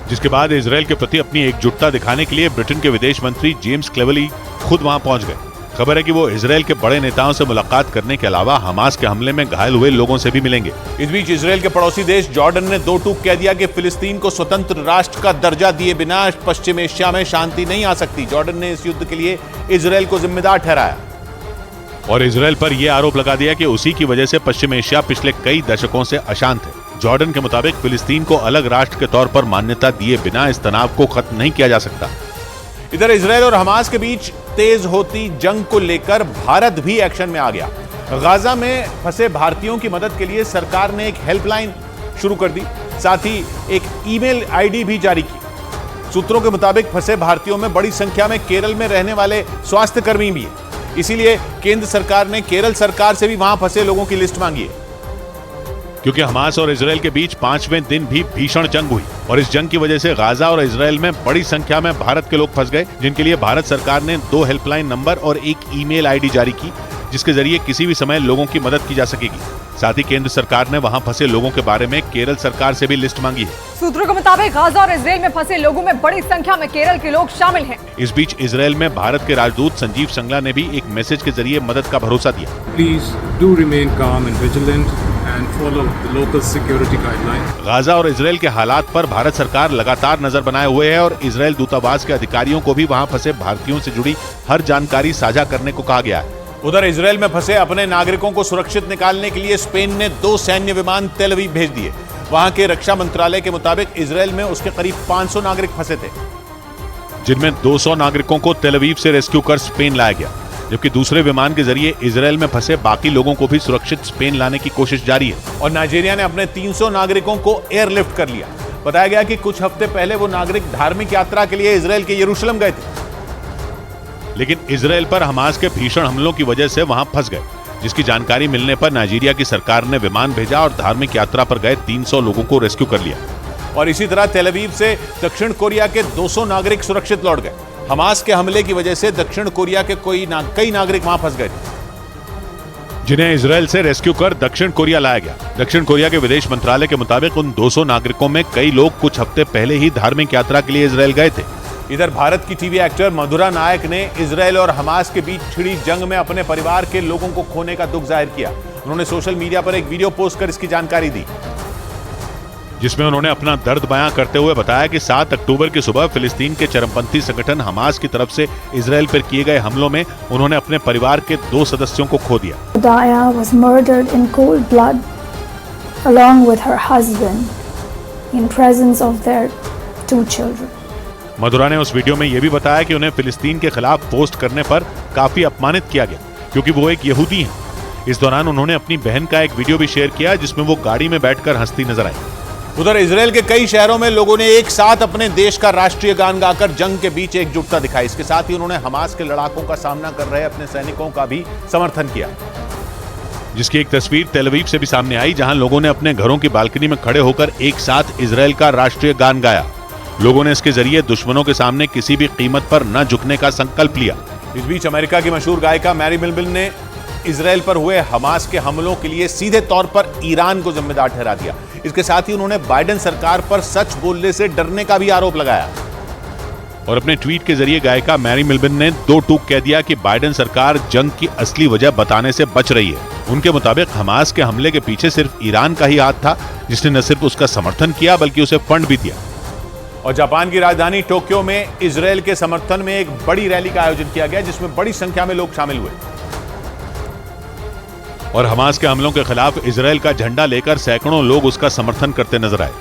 जिसके बाद इजराइल के प्रति अपनी एकजुटता दिखाने के लिए ब्रिटेन के विदेश मंत्री जेम्स क्लेवली खुद वहां पहुंच गए। खबर है कि वो इजराइल के बड़े नेताओं से मुलाकात करने के अलावा हमास के हमले में घायल हुए लोगों से भी मिलेंगे। इस बीच इजराइल के पड़ोसी देश जॉर्डन ने दो टूक कह दिया कि फिलिस्तीन को स्वतंत्र राष्ट्र का दर्जा दिए बिना पश्चिम एशिया में शांति नहीं आ सकती। जॉर्डन ने इस युद्ध के लिए इजराइल को जिम्मेदार ठहराया और इजराइल पर यह आरोप लगा दिया कि उसी की वजह से पश्चिम एशिया पिछले कई दशकों से अशांत है। जॉर्डन के मुताबिक फिलिस्तीन को अलग राष्ट्र के तौर पर मान्यता दिए बिना इस तनाव को खत्म नहीं किया जा सकता। इधर इजराइल और हमास के बीच तेज होती जंग को लेकर भारत भी एक्शन में आ गया। गाजा में फंसे भारतीयों की मदद के लिए सरकार ने एक हेल्पलाइन शुरू कर दी, साथ ही एक ईमेल आईडी भी जारी की। सूत्रों के मुताबिक फंसे भारतीयों में बड़ी संख्या में केरल में रहने वाले स्वास्थ्य कर्मी भी हैं। इसीलिए केंद्र सरकार ने केरल सरकार से भी वहां फंसे लोगों की लिस्ट मांगी है। क्योंकि हमास और इजराइल के बीच 5वें दिन भी भीषण जंग हुई और इस जंग की वजह से गाजा और इजराइल में बड़ी संख्या में भारत के लोग फंस गए, जिनके लिए भारत सरकार ने 2 हेल्पलाइन नंबर और एक ईमेल आईडी जारी की, जिसके जरिए किसी भी समय लोगों की मदद की जा सकेगी। साथ ही केंद्र सरकार ने वहां फंसे लोगों के बारे में केरल सरकार से भी लिस्ट मांगी है। सूत्रों के मुताबिक गाजा और इजराइल में फंसे लोगों में बड़ी संख्या में केरल के लोग शामिल हैं। इस बीच इजराइल में भारत के राजदूत संजीव संगला ने भी एक मैसेज के जरिए मदद का भरोसा दिया। प्लीज डू रिमेन काम and vigilant and follow the local security guidelines. Gaza और इजराइल के हालात पर भारत सरकार लगातार नजर बनाए हुए है और इजराइल दूतावास के अधिकारियों को भी वहां फंसे भारतीयों से जुड़ी हर जानकारी साझा करने को कहा गया है। उधर इजराइल में फंसे अपने नागरिकों को सुरक्षित निकालने के लिए स्पेन ने 2 सैन्य विमान तेल अवीव भेज दिए। वहां के रक्षा मंत्रालय के मुताबिक इजराइल में उसके करीब 500 नागरिक फंसे थे, जिनमें 200 नागरिकों को तेल अवीव से रेस्क्यू कर स्पेन लाया गया, जबकि दूसरे विमान के जरिए इजराइल में फंसे बाकी लोगों को भी सुरक्षित स्पेन लाने की कोशिश जारी है। और नाइजीरिया ने अपने 300 नागरिकों को एयरलिफ्ट कर लिया। बताया गया कि कुछ हफ्ते पहले वो नागरिक धार्मिक यात्रा के लिए इजराइल के यरूशलेम गए थे, लेकिन इजराइल पर हमास के भीषण हमलों की वजह से वहां फंस गए, जिसकी जानकारी मिलने पर नाइजीरिया की सरकार ने विमान भेजा और धार्मिक यात्रा पर गए 300 लोगों को रेस्क्यू कर लिया। और इसी तरह तेल अवीव से दक्षिण कोरिया के 200 नागरिक सुरक्षित लौट गए। हमास के हमले की वजह से दक्षिण कोरिया के कई नागरिक वहां फंस गए थे, जिन्हें इजराइल से रेस्क्यू कर दक्षिण कोरिया लाया गया। दक्षिण कोरिया के विदेश मंत्रालय के मुताबिक उन 200 नागरिकों में कई लोग कुछ हफ्ते पहले ही धार्मिक यात्रा के लिए इजराइल गए थे। इधर भारत की टीवी एक्टर मधुरा नायक ने इजराइल और हमास के बीच छिड़ी जंग में अपने परिवार के लोगों को खोने का दुख जाहिर किया। उन्होंने सोशल मीडिया पर एक वीडियो पोस्ट कर इसकी जानकारी दी, जिसमें उन्होंने अपना दर्द बयां करते हुए बताया कि 7 अक्टूबर की सुबह फिलिस्तीन के चरमपंथी संगठन हमास की तरफ से इजराइल पर किए गए हमलों में उन्होंने अपने परिवार के 2 सदस्यों को खो दिया। Daya was murdered in cold blood along with her husband in presence of their 2 children. मधुरा ने उस वीडियो में यह भी बताया कि उन्हें फिलिस्तीन के खिलाफ पोस्ट करने पर काफी अपमानित किया गया, क्योंकि वो एक यहूदी हैं। इस दौरान उन्होंने अपनी बहन का एक वीडियो भी शेयर किया, जिसमें वो गाड़ी में बैठकर हंसती नजर आई। उधर इजराइल के कई शहरों में लोगों ने एक साथ अपने देश का राष्ट्रीय गान गाकर जंग के बीच एकजुटता दिखाई। इसके साथ ही उन्होंने हमास के लड़ाकों का सामना कर रहे अपने सैनिकों का भी समर्थन किया, जिसकी एक तस्वीर तेल अवीव से भी सामने आई, जहां लोगों ने अपने घरों की बालकनी में खड़े होकर एक साथ इजराइल का राष्ट्रीय गान गाया। लोगों ने इसके जरिए दुश्मनों के सामने किसी भी कीमत पर न झुकने का संकल्प लिया। इस बीच अमेरिका की मशहूर गायिका मैरी मिल्बिन ने इजराइल पर हुए हमास के हमलों के लिए सीधे तौर पर ईरान को जिम्मेदार ठहरा दिया। इसके साथ ही उन्होंने बाइडेन सरकार पर सच बोलने से डरने का भी आरोप लगाया। और अपने ट्वीट के जरिए गायिका मैरी मिल्बिन ने 2 टूक कह दिया कि बाइडेन सरकार जंग की असली वजह बताने से बच रही है। उनके मुताबिक हमास के हमले के पीछे सिर्फ ईरान का ही हाथ था, जिसने न सिर्फ उसका समर्थन किया बल्कि उसे फंड भी दिया। और जापान की राजधानी टोक्यो में इजराइल के समर्थन में एक बड़ी रैली का आयोजन किया गया, जिसमें बड़ी संख्या में लोग शामिल हुए और हमास के हमलों के खिलाफ इजराइल का झंडा लेकर सैकड़ों लोग उसका समर्थन करते नजर आए।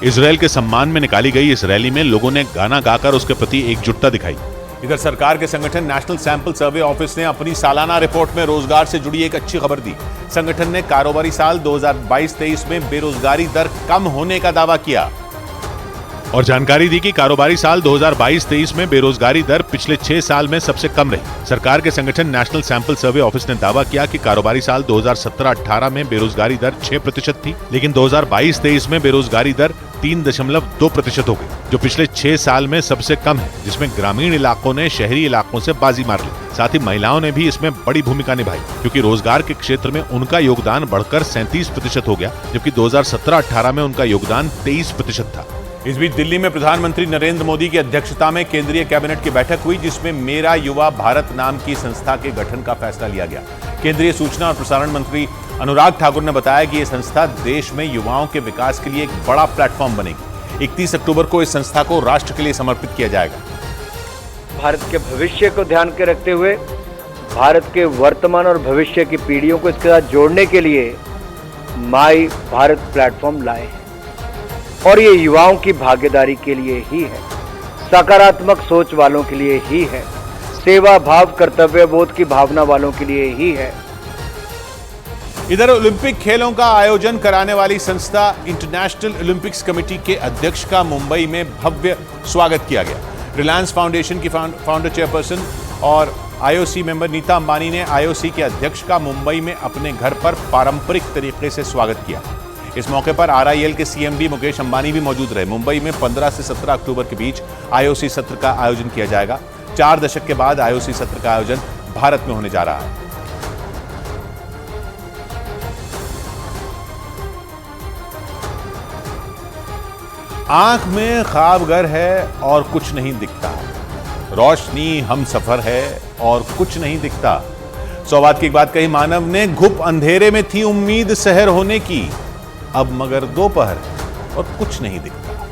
इजराइल के सम्मान में निकाली गई इस रैली में लोगों ने गाना गाकर उसके प्रति एकजुटता दिखाई। इधर सरकार के संगठन नेशनल सैंपल सर्वे ऑफिस ने अपनी सालाना रिपोर्ट में रोजगार से जुड़ी एक अच्छी खबर दी। संगठन ने कारोबारी साल 2022-23 में बेरोजगारी दर कम होने का दावा किया और जानकारी दी कि कारोबारी साल 2022-23 में बेरोजगारी दर पिछले 6 साल में सबसे कम रही। सरकार के संगठन नेशनल सैंपल सर्वे ऑफिस ने दावा किया कि कारोबारी साल 2017-18 में बेरोजगारी दर 6% थी, लेकिन 2022-23 में बेरोजगारी दर 3.2% हो गई, जो पिछले 6 साल में सबसे कम है, जिसमें ग्रामीण इलाकों ने शहरी इलाकों से बाजी मार ली। साथ ही महिलाओं ने भी इसमें बड़ी भूमिका निभाई, क्योंकि रोजगार के क्षेत्र में उनका योगदान बढ़कर 37% हो गया, जबकि 2017-18 में उनका योगदान 23% था। इस बीच दिल्ली में प्रधानमंत्री नरेंद्र मोदी की अध्यक्षता में केंद्रीय कैबिनेट की बैठक हुई, जिसमें मेरा युवा भारत नाम की संस्था के गठन का फैसला लिया गया। केंद्रीय सूचना और प्रसारण मंत्री अनुराग ठाकुर ने बताया कि यह संस्था देश में युवाओं के विकास के लिए एक बड़ा प्लेटफॉर्म बनेगी। 31 अक्टूबर को इस संस्था को राष्ट्र के लिए समर्पित किया जाएगा। भारत के भविष्य को ध्यान के रखते हुए भारत के वर्तमान और भविष्य की पीढ़ियों को इसके साथ जोड़ने के लिए माई भारत प्लेटफॉर्म लाए हैं और ये युवाओं की भागीदारी के लिए ही है, सकारात्मक सोच वालों के लिए ही है, सेवा भाव कर्तव्य बोध की भावना वालों के लिए ही है। इधर ओलंपिक खेलों का आयोजन कराने वाली संस्था इंटरनेशनल ओलंपिक्स कमेटी के अध्यक्ष का मुंबई में भव्य स्वागत किया गया। रिलायंस फाउंडेशन की फाउंडर चेयरपर्सन और आईओसी मेंबर नीता अंबानी ने आईओसी के अध्यक्ष का मुंबई में अपने घर पर पारंपरिक तरीके से स्वागत किया। इस मौके पर आरआईएल के सीएमडी मुकेश अंबानी भी मौजूद रहे। मुंबई में 15 से 17 अक्टूबर के बीच आईओसी सत्र का आयोजन किया जाएगा। 4 दशक के बाद आईओसी सत्र का आयोजन भारत में होने जा रहा है। आंख में ख्वाबगर है और कुछ नहीं दिखता, रोशनी हम सफर है और कुछ नहीं दिखता। सौवात की एक बात कही मानव ने, घुप अंधेरे में थी उम्मीद सहर होने की, अब मगर दोपहर और कुछ नहीं दिखता।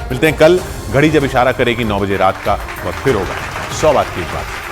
मिलते हैं कल, घड़ी जब इशारा करेगी 9 बजे रात का, वक्त फिर होगा 100 बात की एक बात।